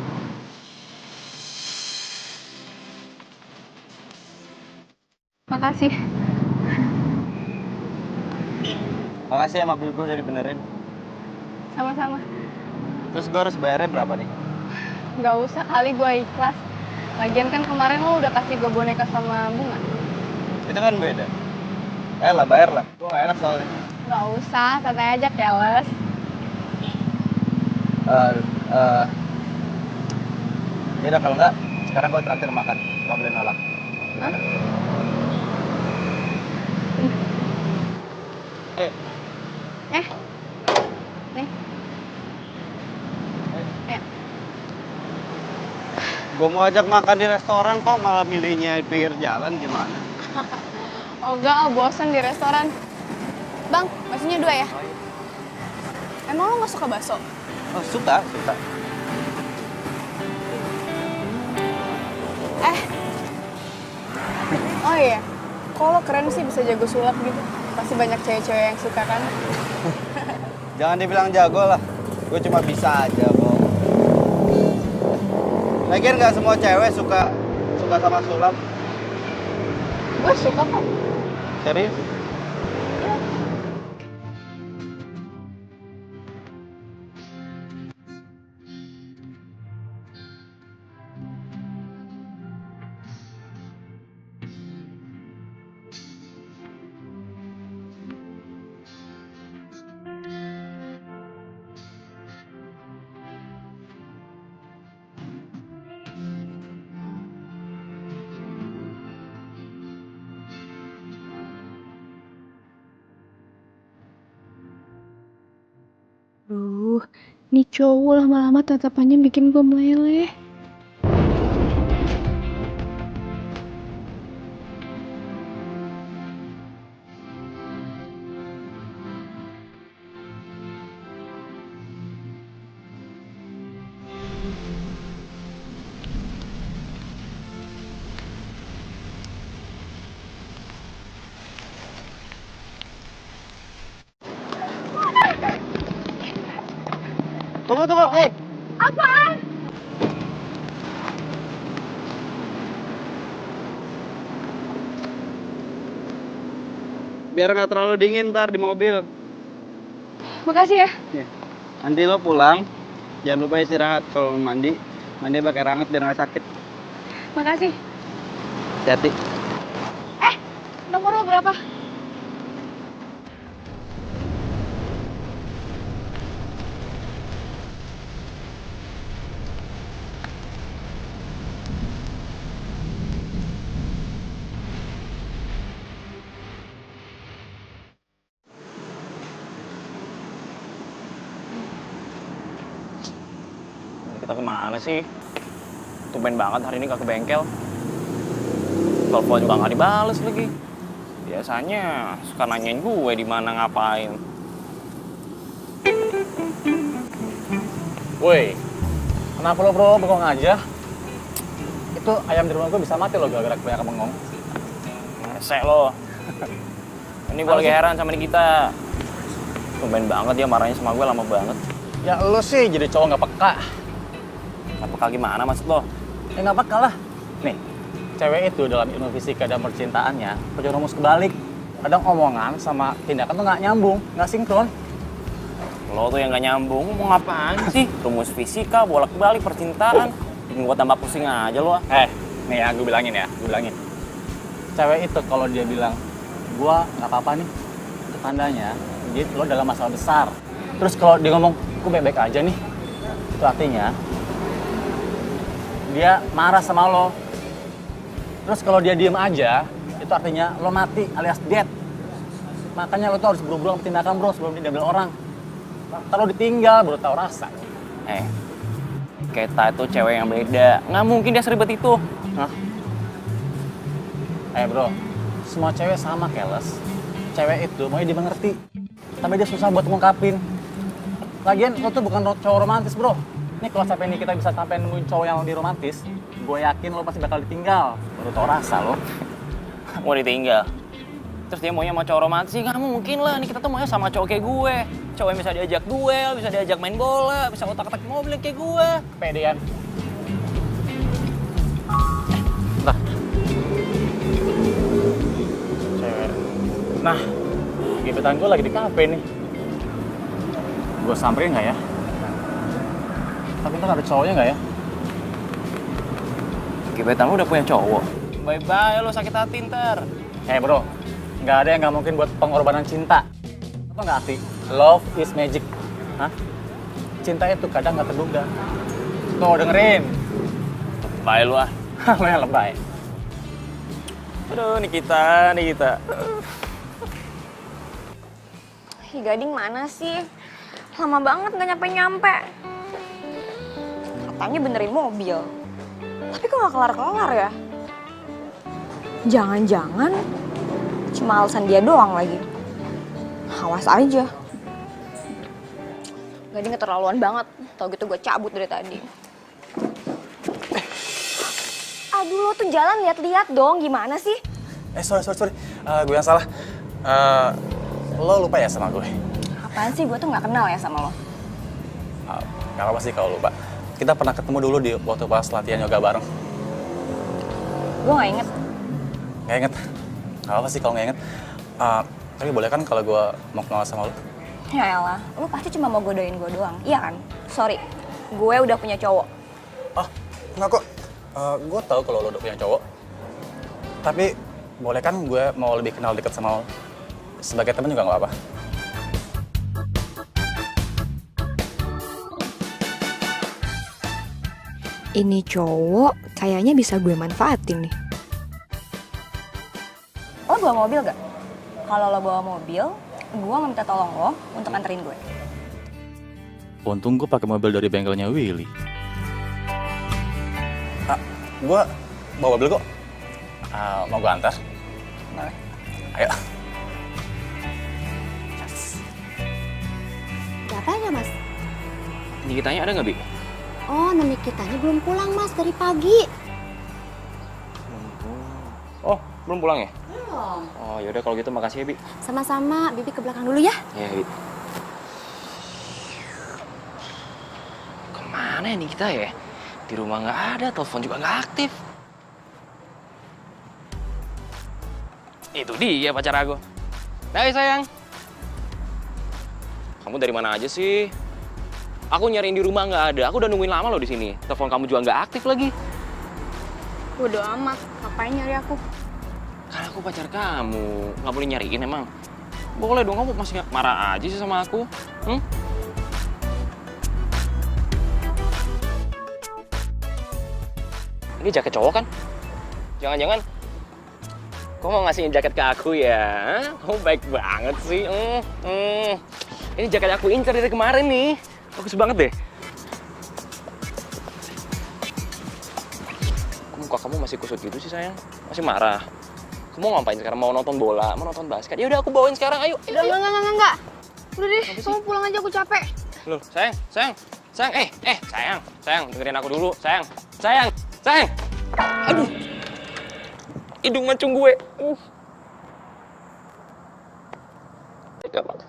Makasih. Makasih ya, mobil gue udah dibenerin. Sama-sama. Terus gue harus bayarnya berapa nih? Nggak usah kali, gue ikhlas. Lagian kan kemarin lo udah kasih gue boneka sama bunga. Itu kan beda. Lah, bayar lah. Gue gak enak soalnya. Nggak usah, santai aja keles. Yaudah kalau enggak, sekarang gue traktir makan. Gak boleh nolak. Gimana? Nih. Ya. Gue mau ajak makan di restoran kok malah milihnya di pinggir jalan gimana? Oh enggak, bosen di restoran. Bang, baksonya 2 ya? Emang lo nggak suka bakso? Oh, suka. Oh iya, kok lo keren sih bisa jago sulap gitu? Pasti banyak cewek-cewek yang suka kan? Jangan dibilang jago lah. Gue cuma bisa aja kok. Lagian nggak semua cewek suka sama sulap. Gue suka kok. Serius? Duh, nih cowok lama-lama tatapannya bikin gue meleleh. Tunggu, hei! Apaan? Biar nggak terlalu dingin ntar di mobil. Makasih ya. Nanti lo pulang, jangan lupa istirahat. Kalau mandi pakai air hangat biar nggak sakit. Makasih. Hati-hati. Nomor lo berapa? kita kemana sih? Tumben banget hari ini gak ke bengkel. Telepon juga gak dibales lagi. Biasanya suka nanyain gue di mana ngapain. Woi, kenapa lo bro bengong aja? Itu ayam di rumah gue bisa mati lo gara-gara kebanyakan bengong. Ngesek lo. Ini gue lagi heran sama Nikita. Tumben banget dia marahnya sama gue lama banget. Ya lo sih jadi cowok nggak peka. Nggak peka gimana maksud lo? Ya nggak peka lah. Nih, cewek itu dalam ilmu fisika dan percintaannya punya rumus kebalik. Kadang omongan sama tindakan tuh nggak nyambung, nggak sinkron. Lo tuh yang nggak nyambung, mau ngapain sih? Rumus fisika, bolak-balik, percintaan. Bikin gue tambah pusing aja lo. Nih ya, gue bilangin. Cewek itu kalau dia bilang, gua nggak apa-apa nih, itu tandanya dia lo dalam masalah besar. Terus kalau dia ngomong, gue baik-baik aja nih, itu artinya dia marah sama lo. Terus kalau dia diem aja, itu artinya lo mati alias dead. Makanya lo tuh harus buru-buru tindakan bro sebelum diambil orang. Kalau ditinggal baru tahu rasa. Keta itu cewek yang beda. Nggak mungkin dia seribet itu. Hah? Bro, semua cewek sama keles. Cewek itu maunya dimengerti, tapi dia susah buat ngungkapin. Lagian lo tuh bukan cowok romantis bro. Nih kalau sampai ini kita bisa sampai nemuin cowok yang lebih romantis, gue yakin lo pasti bakal ditinggal. Baru tau rasa lo. Mau ditinggal. Terus dia maunya sama cowok romantis sih, nggak mungkin lah. Nih kita tuh maunya sama cowok kayak gue. Cowok yang bisa diajak duel, bisa diajak main bola, bisa otak-atik mobil kayak gue. Pedean. Nah. Cewek. Nah, gebetan gue lagi di kafe nih. Gue samperin nggak ya? Tapi ntar ada cowoknya nggak ya? Gebetan lu udah punya cowok? Bye-bye lo sakit hati ntar. Bro, nggak ada yang nggak mungkin buat pengorbanan cinta. Apa nggak arti? Love is magic. Hah? Cinta itu kadang nggak terduga. Tuh dengerin. Bye lu ah. Lo yang lebay. Aduh, Nikita. Ih, Gading mana sih? Lama banget nggak nyampe-nyampe. Katanya benerin mobil. Tapi kok nggak kelar-kelar ya? Jangan-jangan cuma alasan dia doang lagi. Awas aja. Gading keterlaluan banget. Tau gitu gue cabut dari tadi. Aduh, lo tuh jalan lihat-lihat dong. Gimana sih? Sorry. Gue yang salah. Lo lupa ya sama gue? Apaan sih? Gue tuh nggak kenal ya sama lo. Gak apa-apa sih kalau lupa. Kita pernah ketemu dulu di waktu pas latihan yoga bareng. Gue nggak inget. Nggak inget? Gak apa-apa sih kalau nggak inget. Tapi boleh kan kalau gue mau kenal sama lo? Ya elah, lo pasti cuma mau godain gue doang. Iya kan? Sorry, gue udah punya cowok. Enggak kok. Gue tahu kalau lo udah punya cowok. Tapi boleh kan gue mau lebih kenal deket sama lo? Sebagai temen juga nggak apa-apa. Ini cowok kayaknya bisa gue manfaatin nih. Lo bawa mobil gak? Kalau lo bawa mobil, gue mau minta tolong lo untuk anterin gue. Untung gue pakai mobil dari bengkelnya Willy. Gue bawa mobil kok. Mau gue antar? Boleh. Ayo. Apanya mas? Nikitanya ada nggak, Bi? Oh, Nikitanya belum pulang mas dari pagi. Oh, belum pulang ya? Belum. Oh, yaudah kalau gitu makasih ya, Bi. Sama-sama, Bibi ke belakang dulu ya. Iya, Bi. Kemana ya Nikita ya? Di rumah nggak ada, telepon juga nggak aktif. Itu dia pacar aku. Hai sayang. Kamu dari mana aja sih? Aku nyariin di rumah nggak ada. Aku udah nungguin lama loh di sini. Telepon kamu juga nggak aktif lagi. Bodo amat, ngapain nyari aku? Karena aku pacar kamu. Nggak boleh nyariin emang. Boleh dong, kamu masih marah aja sih sama aku. Ini jaket cowok kan? Jangan-jangan kamu mau ngasih jaket ke aku ya? Kamu baik banget sih. Ini jaket aku incer dari kemarin nih. Bagus banget deh. muka kamu masih kusut gitu sih sayang? Masih marah? Kamu mau ngapain sekarang? Mau nonton bola? Mau nonton basket? Ya udah aku bawain sekarang, ayo. Udah, enggak. Udah deh, kamu pulang aja, aku capek. Loh, sayang, sayang, dengerin aku dulu, sayang. Aduh, hidung mancung gue. Tega banget.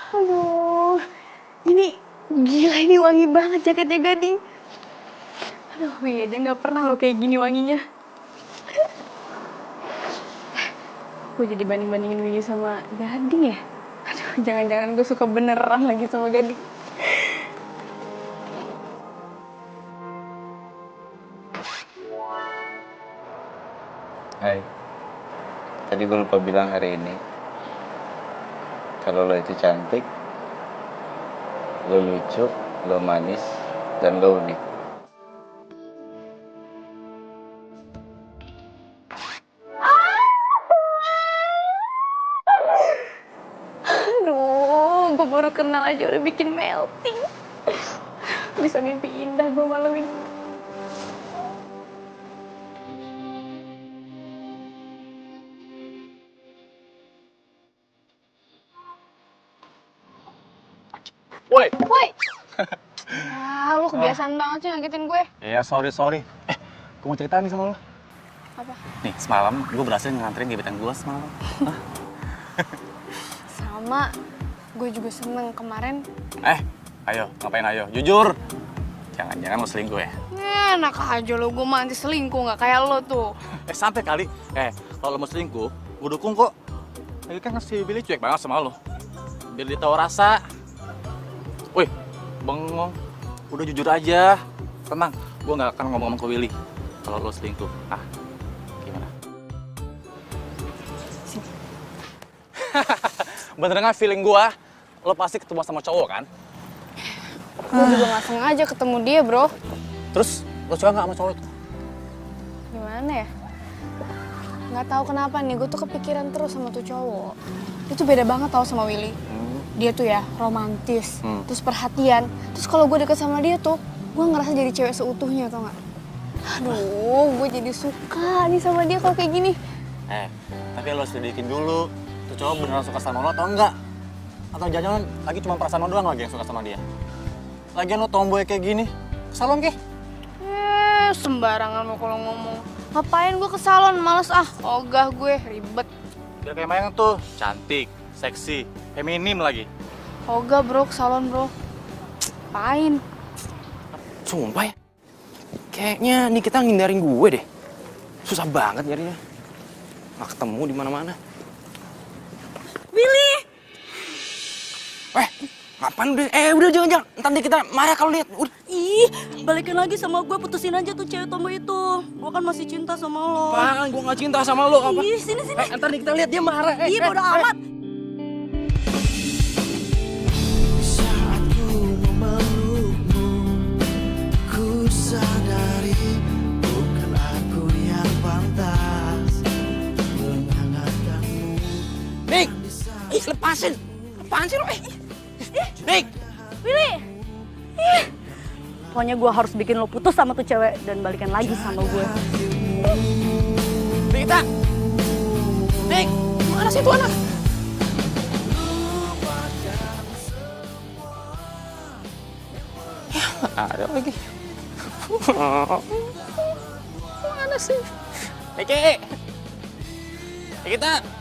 Aduh, ini gila, ini wangi banget jaketnya Gading. Aduh, beda nggak pernah lo kayak gini wanginya. Gue jadi banding-bandingin Willy sama Gading ya. Aduh, jangan-jangan gue suka beneran lagi sama Gading. Hai, tadi gue lupa bilang hari ini kalau lo itu cantik, lo lucu, lo manis, dan lo unik. Aduh, gue baru kenal aja udah bikin melting. Bisa mimpi indah gue malam ini. Woi. Ah, lu kebiasaan banget sih ngagetin gue. Ya, sorry. Gue mau cerita nih sama lo. Apa? Nih, semalam gue berhasil nganterin gebetan gue semalam. Sama, gue juga seneng kemarin. Ayo, ngapain ayo? Jujur. Jangan-jangan lo selingkuh ya? Enak aja lo, gue mah anti selingkuh, gak kayak lo tuh. Santai kali. Kalau lo mau selingkuh, gue dukung kok. Lagi kan si Billy cuek banget sama lo. Biar dia tahu rasa. Woi, bengong. Udah jujur aja. Tenang, gue gak akan ngomong-ngomong ke Willy kalau lo selingkuh. Ah, gimana? Bener nggak feeling gue, lo pasti ketemu sama cowok kan? Gue juga gak sengaja ketemu dia, bro. Terus, lo suka nggak sama cowok itu? Gimana ya? Gak tahu kenapa nih, gue tuh kepikiran terus sama tuh cowok. Dia tuh beda banget tau sama Willy. Dia tuh ya romantis, terus perhatian. Terus kalau gue deket sama dia tuh, gue ngerasa jadi cewek seutuhnya, tau gak? Aduh, gue jadi suka nih sama dia kalau kayak gini. Tapi lo selidikin dulu, tuh cowok beneran suka sama lo atau enggak? Atau jangan-jangan lagi cuma perasaan lo doang lagi yang suka sama dia? Lagian lo tomboy kayak gini, ke salon kek? Sembarangan lo kalau ngomong. Ngapain gue ke salon, males ogah gue, ribet. Biar kayak Mayang tuh, cantik, seksi, feminim lagi. Ogah bro, ke salon bro. Ngapain? Sumpah ya, kayaknya nih kita ngindarin gue deh. Susah banget nyarinya. Nggak ketemu di mana-mana. Willy! Ngapain udah? Udah jangan. Ntar deh kita marah kalau lihat. Udah. Ih, balikin lagi sama gue, putusin aja tuh cewek tomboy itu. Gue kan masih cinta sama lo. Apaan? Gue nggak cinta sama lo apa? Ih, sini. Ntar deh kita lihat dia marah. Ih, bodo amat. Saat ku memelukmu, ku sadari bukan aku yang pantas menghangatkanmu. Nik! Lepasin! Apaan sih lo? Nik! Willy! Ih. Pokoknya gue harus bikin lo putus sama tuh cewek dan balikan lagi sama gue. Nikita! Nik! Mana sih tuh anak? Ya, ada lagi. Mana sih? Niki! Nikita!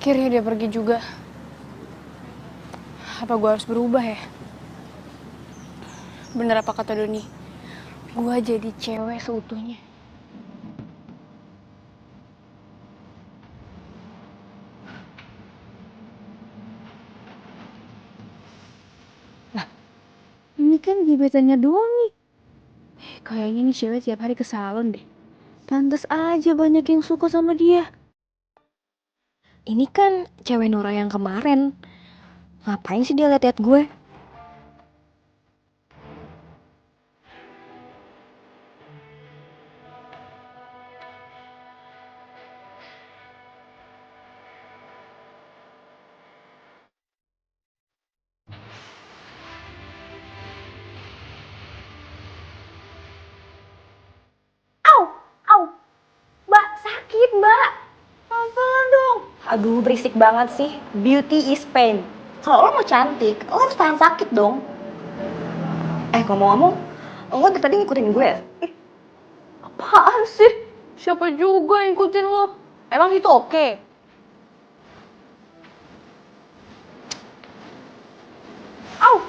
Akhirnya dia pergi juga. Apa gue harus berubah ya? Bener apa kata Doni? Gue jadi cewek seutuhnya. Lah, ini kan gebetannya Doni. Kayaknya nih cewek tiap hari ke salon deh. Pantes aja banyak yang suka sama dia. Ini kan cewek Nora yang kemarin. Ngapain sih dia liat-liat gue? Aduh, berisik banget sih. Beauty is pain. Kalau lo mau cantik, lo harus tahan sakit dong. Ngomong-ngomong, lo dari tadi ngikutin gue ya? Apaan sih? Siapa juga yang ikutin lo? Emang itu oke? Au!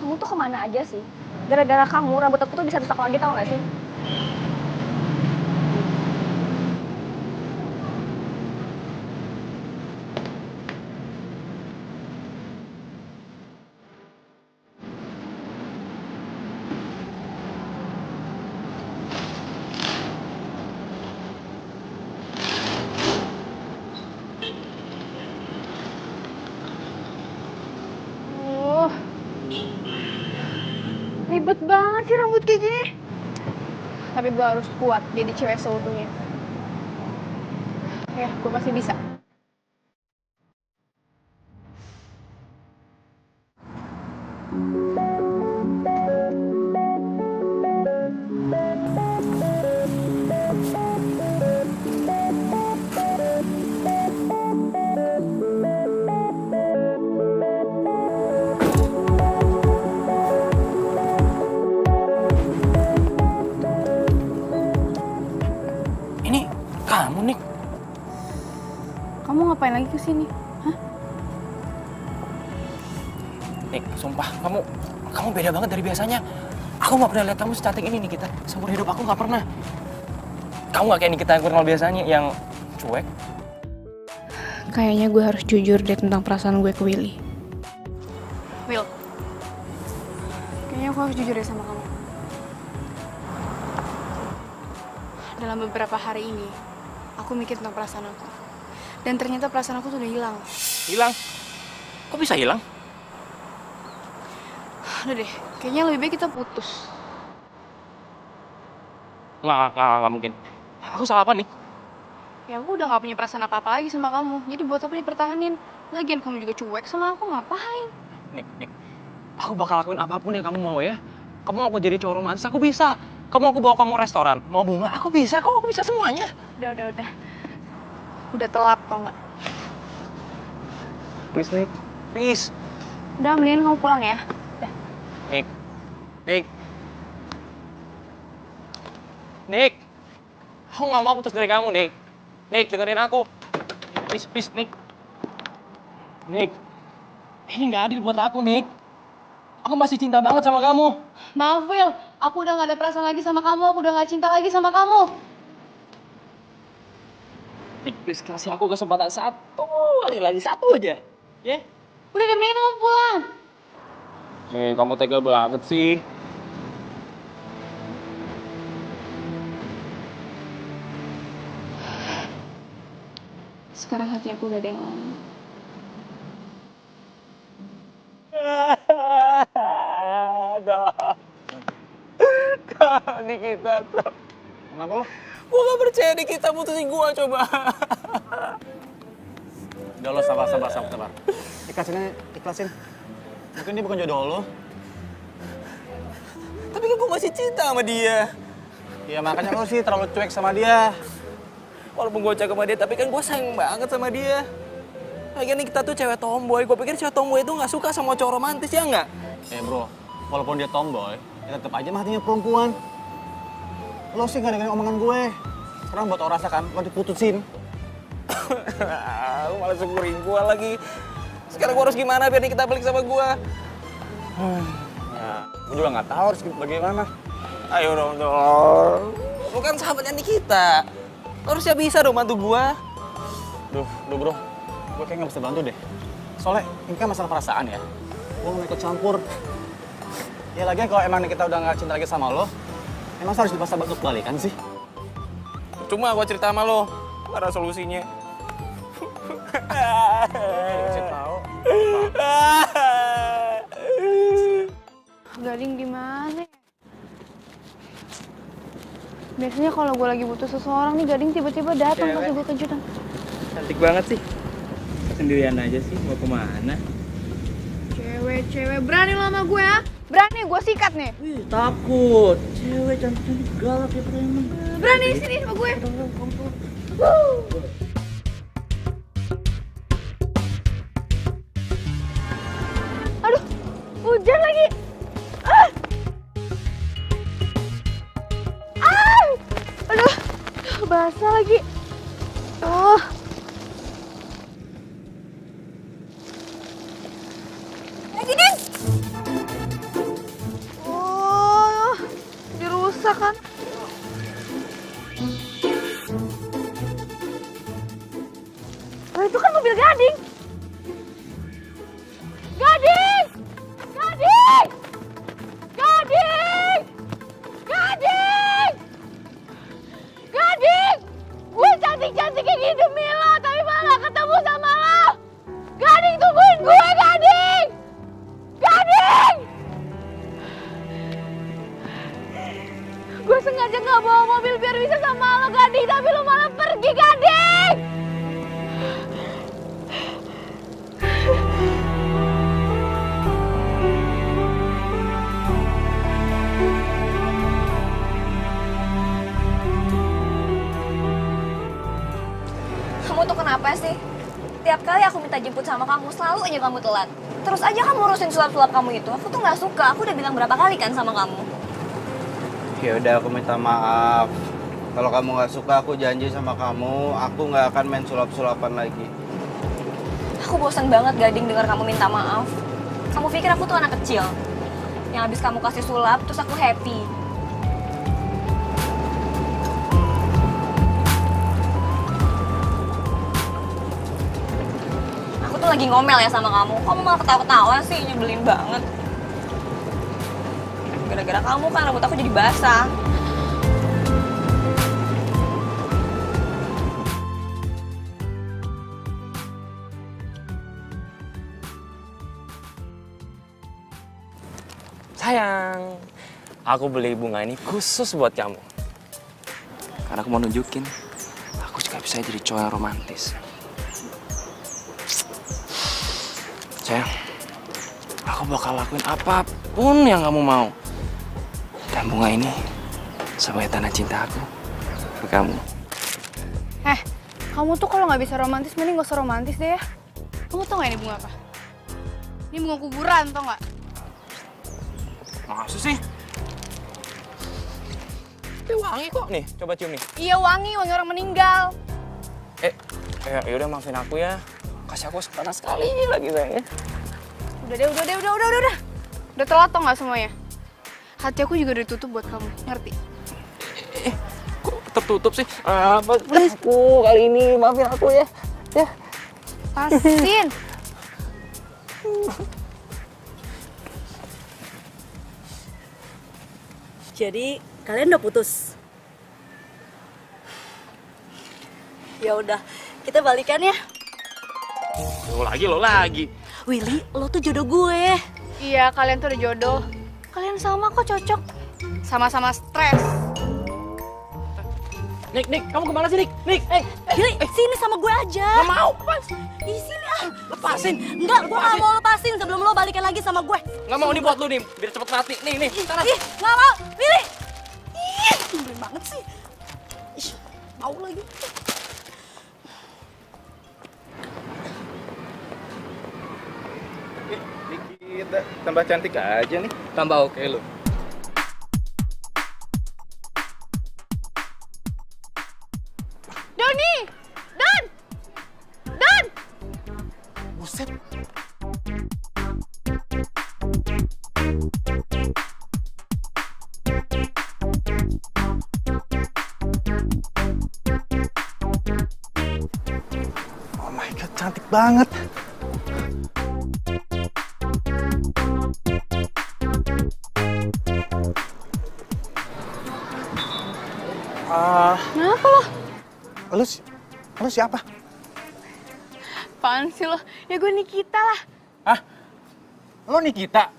Kamu tuh kemana aja sih? Gara-gara kamu, rambut aku tuh bisa rusak lagi, tau gak sih? Ribet banget sih rambut kayak gini. Tapi gue harus kuat jadi cewek seutuhnya. Ya, gue pasti bisa. Ini kamu, Nik. Kamu ngapain lagi kesini? Hah? Nik, sumpah, kamu beda banget dari biasanya. Aku nggak pernah lihat kamu secantik ini, Nikita. Seumur hidup aku nggak pernah. Kamu nggak kayak Nikita yang kenal biasanya, yang cuek. Kayaknya gue harus jujur deh tentang perasaan gue ke Willy. Will, kayaknya aku harus jujur deh sama kamu. Dalam beberapa hari ini, aku mikir tentang perasaan aku. Dan ternyata perasaan aku tuh udah hilang. Hilang? Kok bisa hilang? Udah deh, kayaknya lebih baik kita putus. Nggak mungkin. Aku salah apa nih? Ya aku udah gak punya perasaan apa-apa lagi sama kamu. Jadi buat apa dipertahanin? Lagian kamu juga cuek sama aku, ngapain? Nik. Aku bakal lakuin apapun yang kamu mau ya. Kamu mau aku jadi cowok romantis, aku bisa. Kamu aku bawa kamu restoran, mau bunga, aku bisa kok, aku bisa semuanya. Udah. Udah telat kok nggak? Please, Nik. Please. Udah, mendingan kamu pulang ya. Udah. Nik. Aku nggak mau putus dari kamu, Nik. Nik, dengerin aku. Please, Nik. Nik. Ini nggak adil buat aku, Nik. Aku masih cinta banget sama kamu. Maaf, Will. Aku udah gak ada perasaan lagi sama kamu. Aku udah gak cinta lagi sama kamu. Nik, please kasih aku kesempatan satu aja. Ya? Udah deh, mendingan kamu pulang. Kamu tega banget sih. Sekarang hati aku udah ada yang lain. Nikita tuh. Kenapa lo? Gua gak percaya Nikita putusin gua coba. Udah lo sabar. Ikhlasin. Mungkin dia bukan jodoh lo. Tapi kan gua masih cinta sama dia. Ya makanya lo sih terlalu cuek sama dia. Walaupun gua cek sama dia, tapi kan gua sayang banget sama dia. Lagian Nikita tuh cewek tomboy. Gua pikir cewek tomboy itu gak suka sama cowok romantis, ya nggak? Bro, walaupun dia tomboy, ya tetep aja mah hatinya perempuan. Lo sih gak dengerin omongan gue. Sekarang buat orang rasakan, lo diputusin. Lu malah syukurin gua lagi. Sekarang gua harus gimana biar Nikita balik sama gua? Ya, gue juga gak tahu harus bagaimana. Ayo dong. Lu kan sahabatnya Nikita. Lu harusnya bisa dong bantu gua. Duh bro, gue kayak gak bisa bantu deh. Soalnya ini kan masalah perasaan ya. Gue mau ikut campur. Ya lagian kalau emang kita udah gak cinta lagi sama lo, emang harus dipaksa untuk balikan sih? Cuma gua cerita sama lo, gak ada solusinya. Kasih tahu. Gading di mana? Biasanya kalau gue lagi butuh seseorang nih, Gading tiba-tiba datang kasih gue kejutan. Cantik banget sih. Sendirian aja sih, mau kemana? Cewek berani lo sama gue ya? Berani gue sikat nih. Wih, takut. Cewek cantik-cantik galak ya preman. Berani sini sama gue. Aduh, hujan lagi. Aduh, basah lagi. Oh. Lagi deh. Oh, dirusak kan? Oh, itu kan mobil Gading. Gading! Gading! Gading! Gading! Gading! Gue cantik-cantik kayak gitu Milo, tapi malah gak ketemu sama lo. Gading, tungguin gue, Gading! Gading! Gue sengaja gak bawa mobil biar bisa sama lo, Gading, tapi lo malah pergi, Gading! Kamu tuh kenapa sih? Tiap kali aku minta jemput sama kamu, selalu aja kamu telat. Terus aja kamu urusin sulap-sulap kamu itu. Aku tuh nggak suka, aku udah bilang berapa kali kan sama kamu. Ya udah, aku minta maaf. Kalau kamu nggak suka, aku janji sama kamu, aku nggak akan main sulap-sulapan lagi. Aku bosan banget Gading dengar kamu minta maaf. Kamu pikir aku tuh anak kecil? Yang habis kamu kasih sulap, terus aku happy. Aku tuh lagi ngomel ya sama kamu. Kamu malah ketawa-ketawa sih, nyebelin banget. Gara-gara kamu kan rambut aku jadi basah. Sayang, aku beli bunga ini khusus buat kamu. Karena aku mau nunjukin, aku juga bisa jadi cowok yang romantis. Sayang, aku bakal lakuin apapun yang kamu mau. Dan bunga ini sebagai tanda cinta aku ke kamu. Kamu tuh kalau nggak bisa romantis, mending gak usah romantis deh ya. Kamu tau gak ini bunga apa? Ini bunga kuburan, tau gak? Masa sih? Tapi wangi kok nih, coba cium nih. Iya wangi orang meninggal. Yaudah maafin aku ya. Kasih aku panas sekali lagi sayang ya. Udah. Udah telat tau gak semuanya? Hati aku juga udah ditutup buat kamu, ngerti? Kok tertutup sih? Please aku kali ini maafin aku ya. Ya. Pasin. Jadi kalian udah putus? Ya udah, kita balikan ya. Lo lagi. Willy, lo tuh jodoh gue. Iya, kalian tuh udah jodoh. Kalian sama kok cocok. Sama-sama stres. Nick, kamu kemana sih, Nick? Willy, sini sama gue aja. Gak mau, pas. Di sini ah. Lepasin. Enggak, gue gak mau lepasin sebelum lo balikan lagi sama gue. Gak mau, ini buat lu nih, biar cepet mati. Nih, sana. Ih, gak mau. Willy. Ih, nyebelin banget sih. Ih, mau lagi. Kita tambah cantik aja nih. Tambah oke lu. Doni! Don! Buset. Oh my god, cantik banget. Kenapa lo? Lu siapa? Apaan sih lo? Ya gue Nikita lah. Hah? Lo Nikita?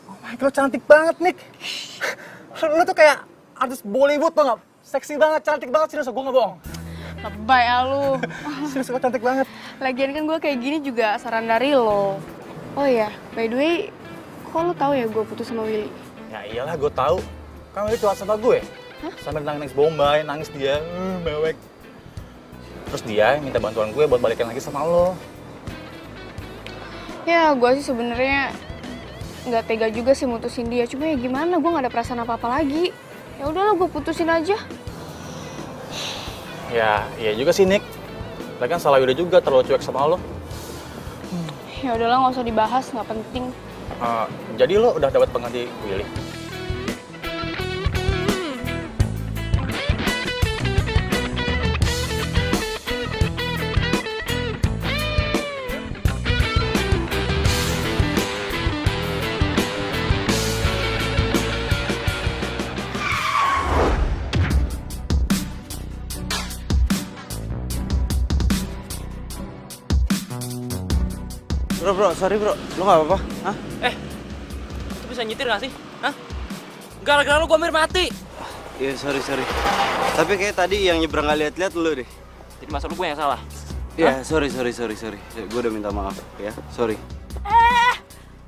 Oh my god, lo cantik banget, Nik. Lo tuh kayak artis Bollywood tuh nggak? Seksi banget, cantik banget, serius, gue nggak bohong. Lebay lu. Serius, gue cantik banget. Lagian kan gue kayak gini juga saran dari lo. Oh iya, by the way, kok lo tahu ya gue putus sama Willy? Ya iyalah, gue tahu. Kan Willy curhat sama gue. Hah? Sambil nangis Bombay, nangis dia, mewek. Terus dia minta bantuan gue buat balikin lagi sama lo. Ya, gue sih sebenarnya nggak tega juga sih mutusin dia. Cuma ya gimana, gue nggak ada perasaan apa-apa lagi. Ya udahlah, gue putusin aja. Ya, iya juga sih, Nick. Lagian salah Yuda juga terlalu cuek sama lo. Ya udahlah, nggak usah dibahas, nggak penting. Jadi lo udah dapat pengganti Willy? Bro, sorry bro, lo gak apa-apa? Hah? Lu bisa nyetir gak sih? Hah? Gara-gara lu gua hampir mati. Iya, sorry. Tapi kayak tadi yang nyebrang gak lihat-lihat lo deh. Jadi masa lu gue yang salah? Iya, sorry. Gue udah minta maaf ya, sorry.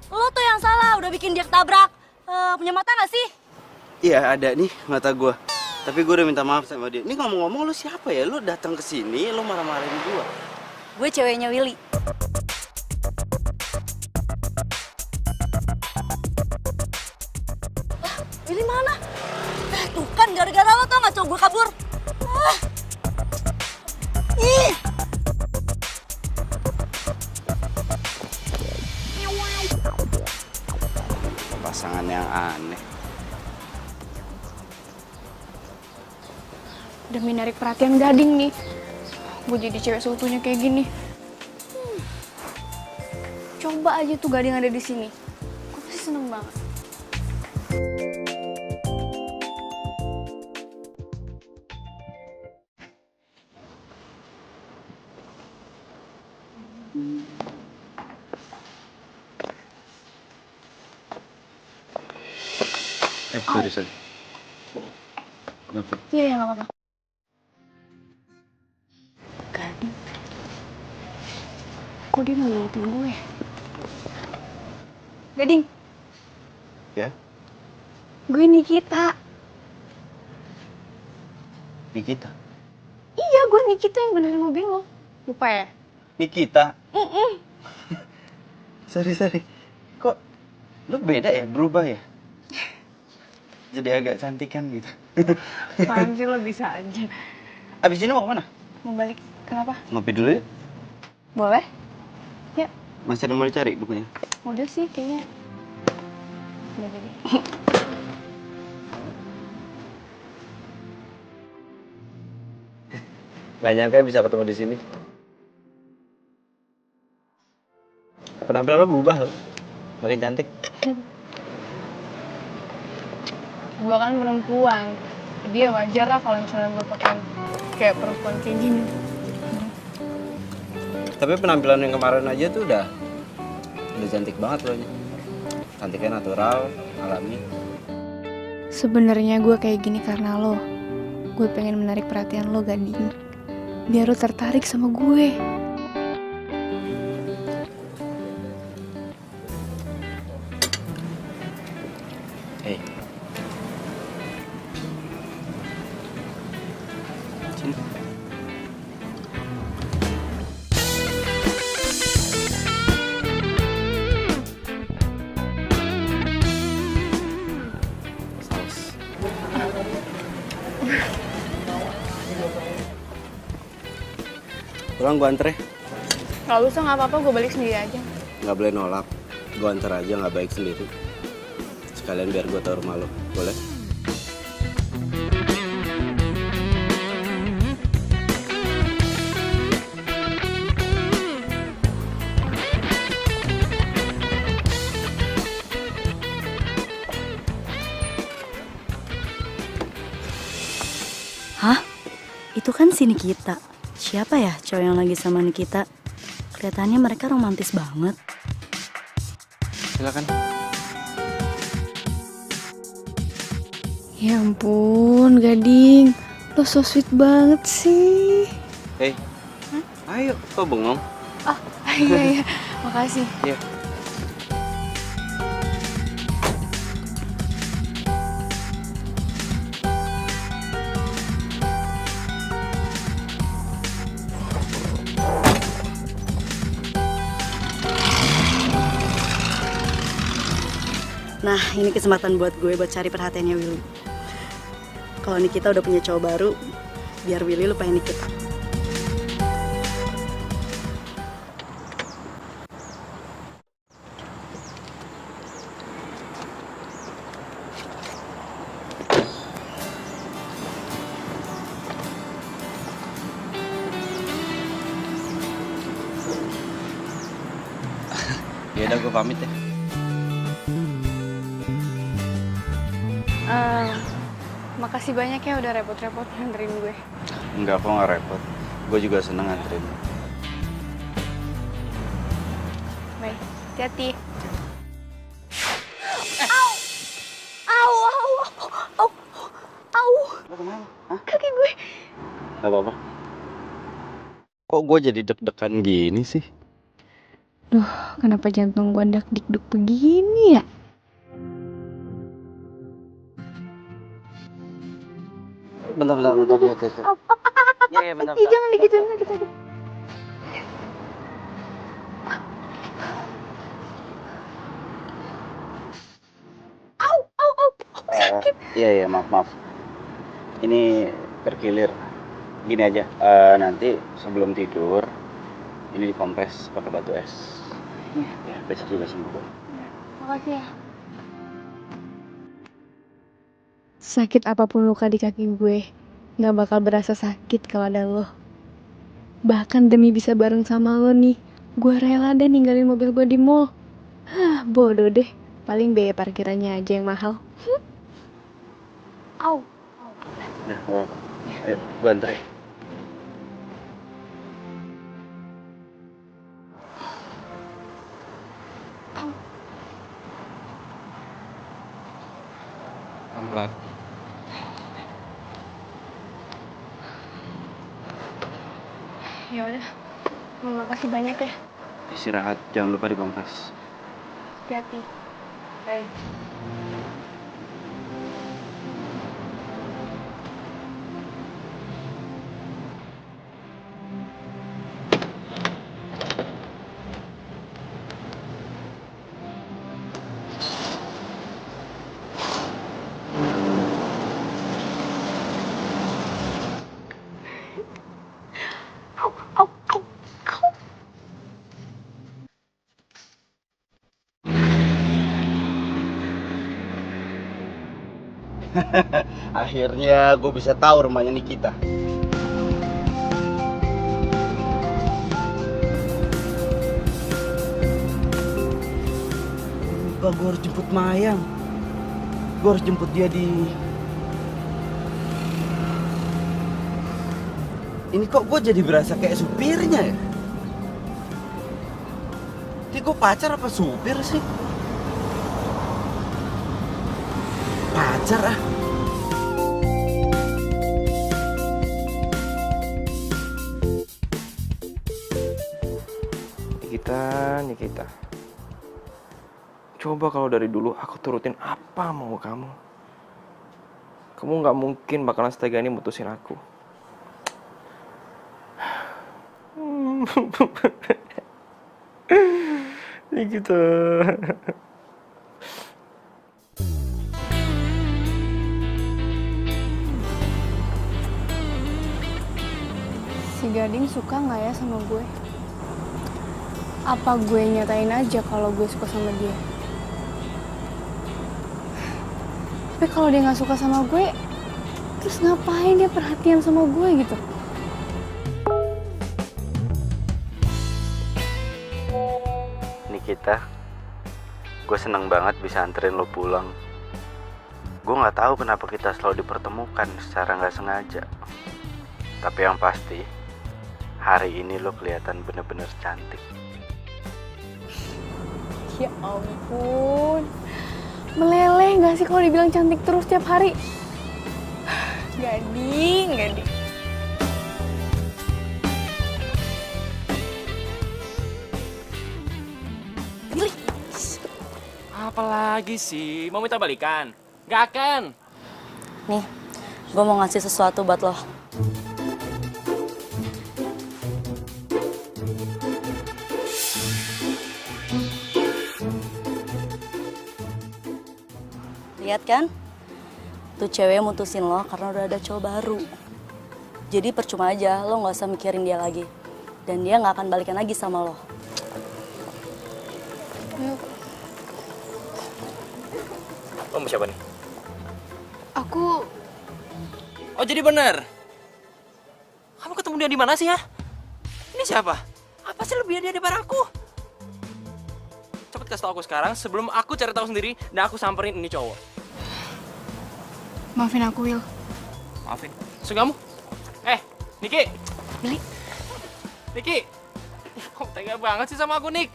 Lo tuh yang salah, udah bikin dia ketabrak. Punya mata gak sih? Iya, ada nih mata gue. Tapi gue udah minta maaf sama dia. Ini ngomong-ngomong lo siapa ya? Lo datang ke sini, lo marah-marahin gue. Gue ceweknya Willy. Willy mana? Tuh kan gara-gara lo tau gak cowok gue kabur. Ih. Pasangan yang aneh. Demi narik perhatian gading nih, gue jadi cewek seutuhnya kayak gini. Coba aja tuh gading ada di sini, gue pasti seneng banget. Sorry. Kenapa? Iya, nggak apa-apa. Gading, kok dia ngeliatin gue? Gading, Ya? gue Nikita. Nikita? Iya, gue Nikita yang benerin mobil lo. Lupa ya? Nikita? Sorry. Kok lu beda ya? Berubah ya? Jadi agak cantikan gitu. Apaan sih, lo bisa aja. Abis ini mau kemana? Mau balik, kenapa? Ngopi dulu ya? Boleh? Ya, Masih ada mau dicari bukunya? udah sih kayaknya. Udah jadi. Gak nyangka bisa ketemu di sini. Penampilan lo berubah loh. Makin cantik. Gue kan perempuan, jadi ya wajar lah kalau misalnya gue pakai kayak perempuan kayak gini. Tapi penampilan yang kemarin aja tuh udah cantik banget loh. Cantiknya natural, alami. Sebenarnya gue kayak gini karena lo. Gue pengen menarik perhatian lo, Gading. Biar lo tertarik sama gue. Hei. Sini. Pulang gue anter ya? Gak usah, gak apa-apa, gue balik sendiri aja. Gak boleh nolak. Gue anter aja, gak baik sendiri. Sekalian biar gue tau rumah lo. Boleh? Hah? Itu kan si Nikita. Siapa ya cowok yang lagi sama Nikita? Kelihatannya mereka romantis banget. Silakan. Ya ampun, Gading. Lo so sweet banget sih. Hei, ayo, kok bengong? Oh, iya. Makasih. Iya. Nah, ini kesempatan buat gue buat cari perhatiannya Willy. Kalau Nikita udah punya cowok baru, biar Willy lupain Nikita. Ya udah, gue pamit ya. Makasih banyak ya udah repot-repot nganterin gue. Enggak, kok nggak repot. Gue juga seneng nganterin. Baik, hati-hati. Au. Lo kemana? Hah? Kaki gue. Gak apa-apa. Kok gue jadi deg-degan gini sih? Duh, kenapa jantung gue dak-dikduk begini ya? Bentar. Iya, bentar. Jangan digituin lagi. Sakit. Iya, maaf. Ini bergilir. Gini aja, nanti sebelum tidur, ini dikompres pakai batu es. Ya, besok juga sembuh. Makasih ya. Sakit apapun luka di kaki gue, gak bakal berasa sakit kalau ada lo. Bahkan demi bisa bareng sama lo nih, gue rela deh ninggalin mobil gue di mall. Bodoh deh, paling biaya parkirannya aja yang mahal. Au. Nah, ayo, gue anterin. Pelan. Ya udah, makasih banyak ya. Istirahat, jangan lupa dikompres. Hati-hati. Bye. Akhirnya gue bisa tahu rumahnya Nikita. Lupa, gue harus jemput Mayang. Gue harus jemput dia di... Ini kok gue jadi berasa kayak supirnya ya? Ini gue pacar apa supir sih? Pacar ah. Nikita. Coba kalau dari dulu aku turutin apa mau kamu. Kamu nggak mungkin bakalan setega ini mutusin aku. Nikita. Si Gading suka nggak ya sama gue? Apa gue nyatain aja kalau gue suka sama dia? Tapi kalau dia nggak suka sama gue, terus ngapain dia perhatian sama gue gitu? Nikita, gue seneng banget bisa anterin lo pulang. Gue nggak tahu kenapa kita selalu dipertemukan secara nggak sengaja. Tapi yang pasti, hari ini lo kelihatan bener-bener cantik. Ya ampun, meleleh nggak sih kalau dibilang cantik terus tiap hari? Gading. Apalagi sih? Mau minta balikan? Gak akan. Nih, gue mau ngasih sesuatu buat lo. Lihat kan? Tuh cewek mutusin lo karena udah ada cowok baru. Jadi percuma aja, lo nggak usah mikirin dia lagi. Dan dia nggak akan balikan lagi sama lo. Lo mau siapa nih? Aku Oh jadi bener? Kamu ketemu dia di mana sih ya? Ini siapa? Apa sih lebih dia daripada aku? Cepet kasih tau aku sekarang sebelum aku cari tahu sendiri dan aku samperin ini cowok. maafin aku, Will. Maafin. Suka kamu? Niki. Billy. Niki. Kok tega banget sih sama aku, Nik?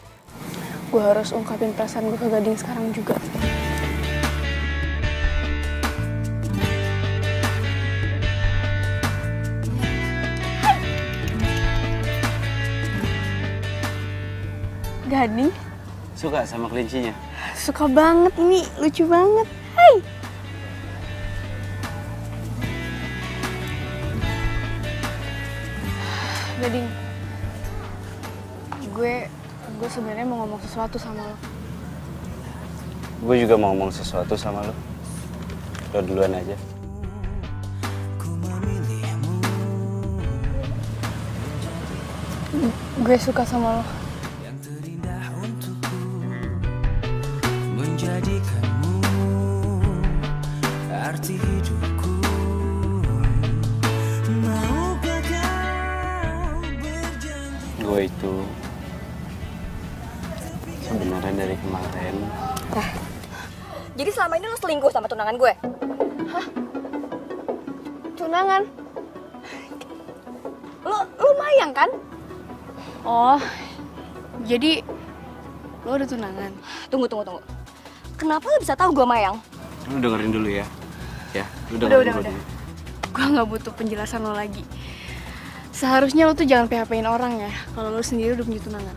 Gue harus ungkapin perasaan gue ke Gading sekarang juga. Gading, Suka sama kelincinya? suka banget ini, lucu banget. Hai. Gading, gue sebenarnya mau ngomong sesuatu sama lo. Gue juga mau ngomong sesuatu sama lo. Lo duluan aja. Gue suka sama lo. yang terindah untukku menjadikanmu arti hidupku. Maukah kau berjanji? Gue itu sebenarnya dari kemarin Jadi selama ini lo selingkuh sama tunangan gue? Tunangan? Lo mayang kan? Oh, jadi lo udah tunangan? Tunggu. Kenapa lo bisa tahu gue mayang? Lu dengerin dulu ya. Ya, lu dengerin Udah. dulu. Gue nggak butuh penjelasan lo lagi. Seharusnya lo tuh jangan PHP-in orang ya, kalau lo sendiri udah punya tunangan.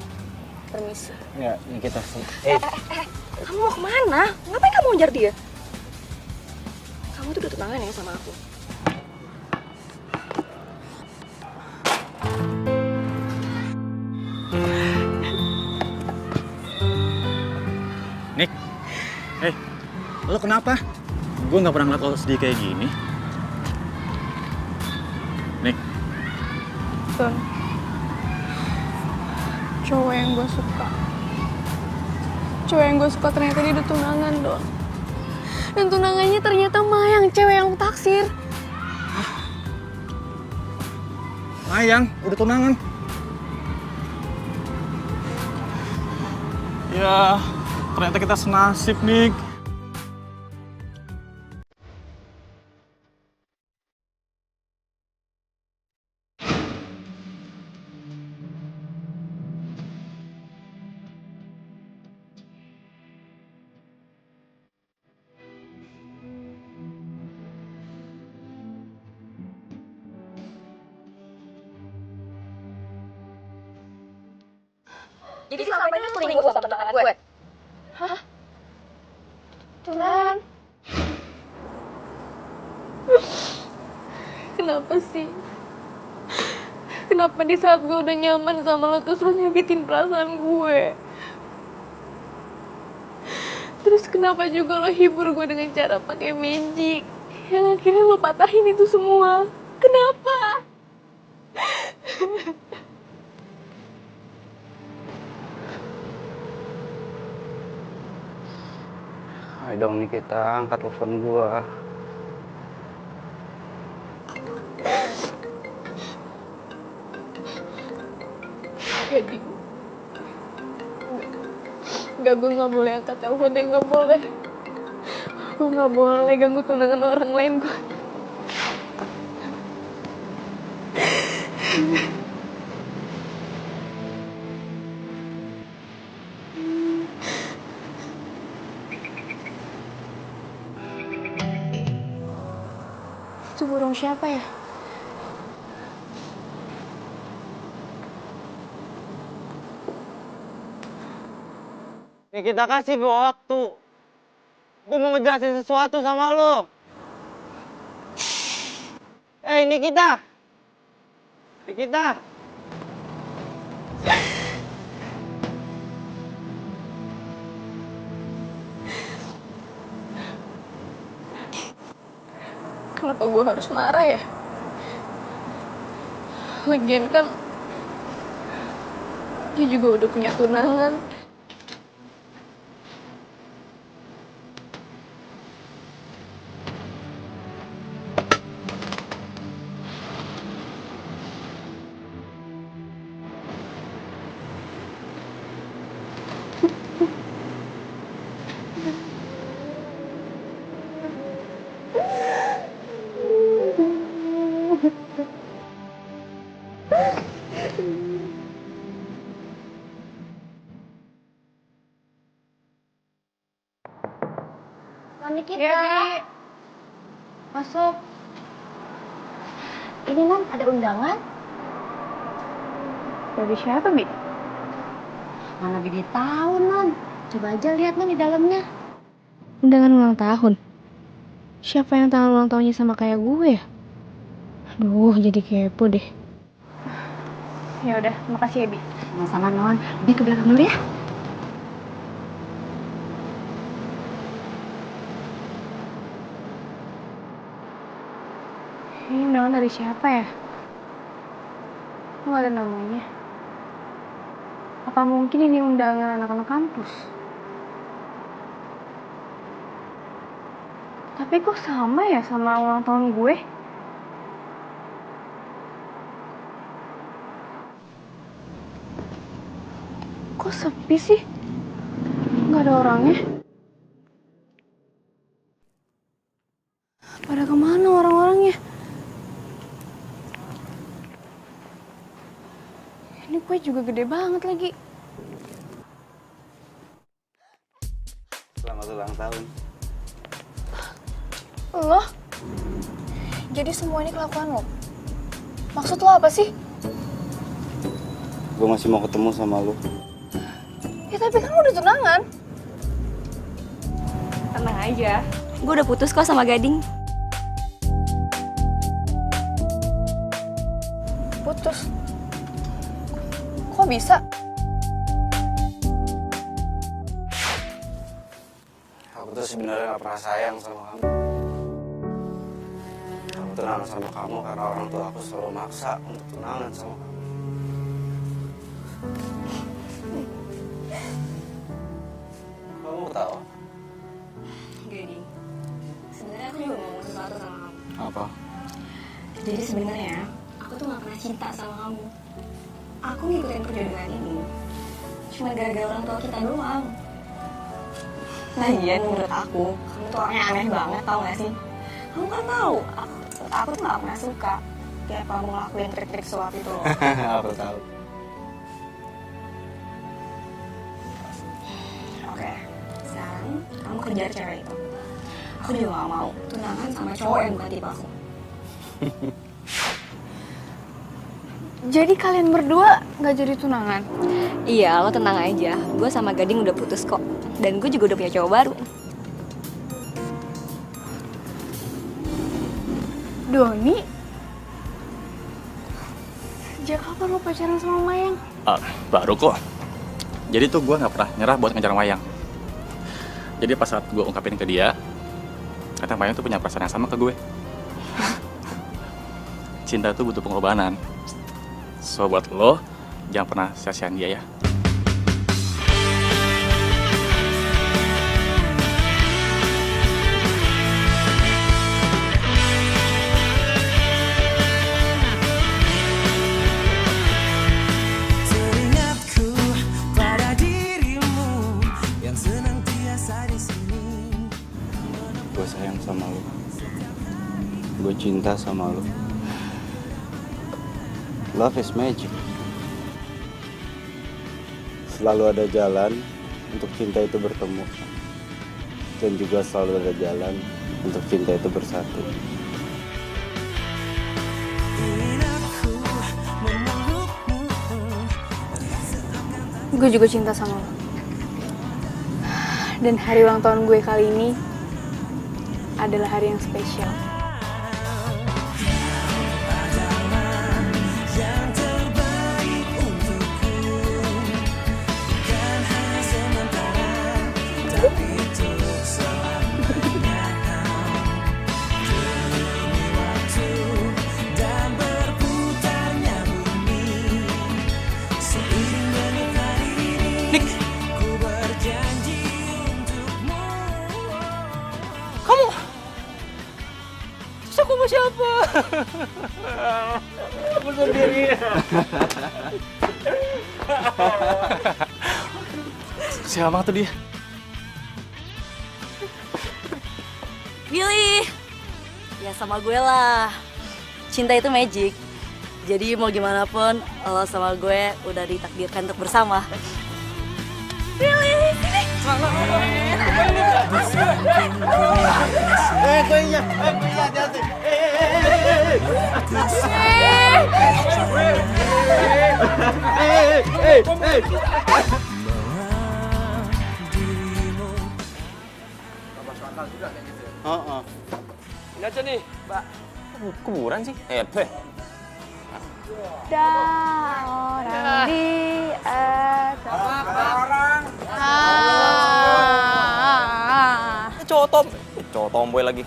Permisi. Ya, ini kita Kamu mau kemana? Ngapain kamu ngejar dia? Kamu tuh udah tunangan ya sama aku? Nick, lo kenapa? Gue nggak pernah ngeliat lo sedih kayak gini. Nick, Don, cowok yang gue suka ternyata dia udah tunangan, Don. Dan tunangannya ternyata Mayang, cewek yang taksir. Mayang, udah tunangan. Ya, ternyata kita senasib, Nick. Jadi selama ini lo selingkuh sama tunangan gue? Tunangan? Kenapa sih? Kenapa di saat gue udah nyaman sama lo terus lo nyakitin perasaan gue? Terus kenapa juga lo hibur gue dengan cara pakai magic? Yang akhirnya lo patahin itu semua. Kenapa? Ayo dong nih kita angkat telepon gua. Jadi Enggak, gue gak boleh angkat telepon deh, gak boleh. Gue gak boleh ganggu tunangan orang lain gue. Itu burung siapa ya? Nih kita kasih waktu. Gue mau ngejelasin sesuatu sama lo. Ini kita. Ini kita. Kenapa gue harus marah ya? Lagian kan dia juga udah punya tunangan. Mami kita. Ya, Bi. Masuk. Ini Nan, ada undangan. Dari siapa, Bi? Mana Bibi tahu, Nan. Coba aja lihat Nan di dalamnya. Undangan ulang tahun. Siapa yang tanggal ulang tahunnya sama kayak gue ya? Aduh, jadi kepo deh. Ya udah, makasih ya, Bi. Sama-sama, Non. Bibi ke belakang dulu ya. Ini undangan dari siapa ya? Kok gak ada namanya? Apa mungkin ini undangan anak-anak kampus? Tapi kok sama ya sama ulang tahun gue? Kok sepi sih? Gak ada orangnya. Pada kemana orang-orangnya? Ini kue juga gede banget lagi. Selamat ulang tahun. Lo? Jadi semua ini kelakuan lo? Maksud lo apa sih? Gue masih mau ketemu sama lo. Ya tapi kan lo udah tunangan. Tenang aja. Gue udah putus kok sama Gading. Putus. Kok bisa? Aku tuh sebenarnya gak pernah sayang sama kamu. Aku tunangan sama kamu karena orang tua aku selalu maksa untuk tunangan sama kamu. Kamu tahu? Gading, sebenarnya aku juga mau ngomong sesuatu sama kamu. Apa? Jadi sebenarnya aku tuh gak pernah cinta sama kamu. Aku ngikutin perjodohan ini cuma gara-gara orang tua kita doang. Lagian menurut aku, kamu tuh orangnya aneh banget, tau gak sih? Kamu kan tahu, aku tuh gak pernah suka tiap kamu ngelakuin trik-trik suap itu loh. Aku tahu. Oke, sekarang kamu kejar cewek itu. Aku juga gak mau tunangan sama cowok yang bukan tipe aku. Jadi kalian berdua gak jadi tunangan? Iya, lo tenang aja. Gue sama Gading udah putus kok. Dan gue juga udah punya cowok baru. Doni? Sejak kapan lo pacaran sama Mayang? Baru kok. Jadi tuh gue nggak pernah nyerah buat ngejar Mayang. Jadi pas saat gue ungkapin ke dia, kata Mayang tuh punya perasaan yang sama ke gue. Cinta tuh butuh pengorbanan. So buat lo, jangan pernah sia-siain dia ya. Teringatku pada dirimu yang senantiasa di sini. Gue sayang sama lo. Gue cinta sama lo. Love is magic. Selalu ada jalan untuk cinta itu bertemu. Dan juga selalu ada jalan untuk cinta itu bersatu. Gue juga cinta sama lo. Dan hari ulang tahun gue kali ini adalah hari yang spesial. Nik, kamu, terus aku sama siapa? Aku sendiri. Siapa tuh dia? Billy, ya sama gue lah. Cinta itu magic. Jadi mau gimana pun, lo sama gue udah ditakdirkan untuk bersama. Billy, sini. Kuenya, Ini aja nih, Mbak. Kuburan sih? Orang di atas. Cowok tomboy lagi.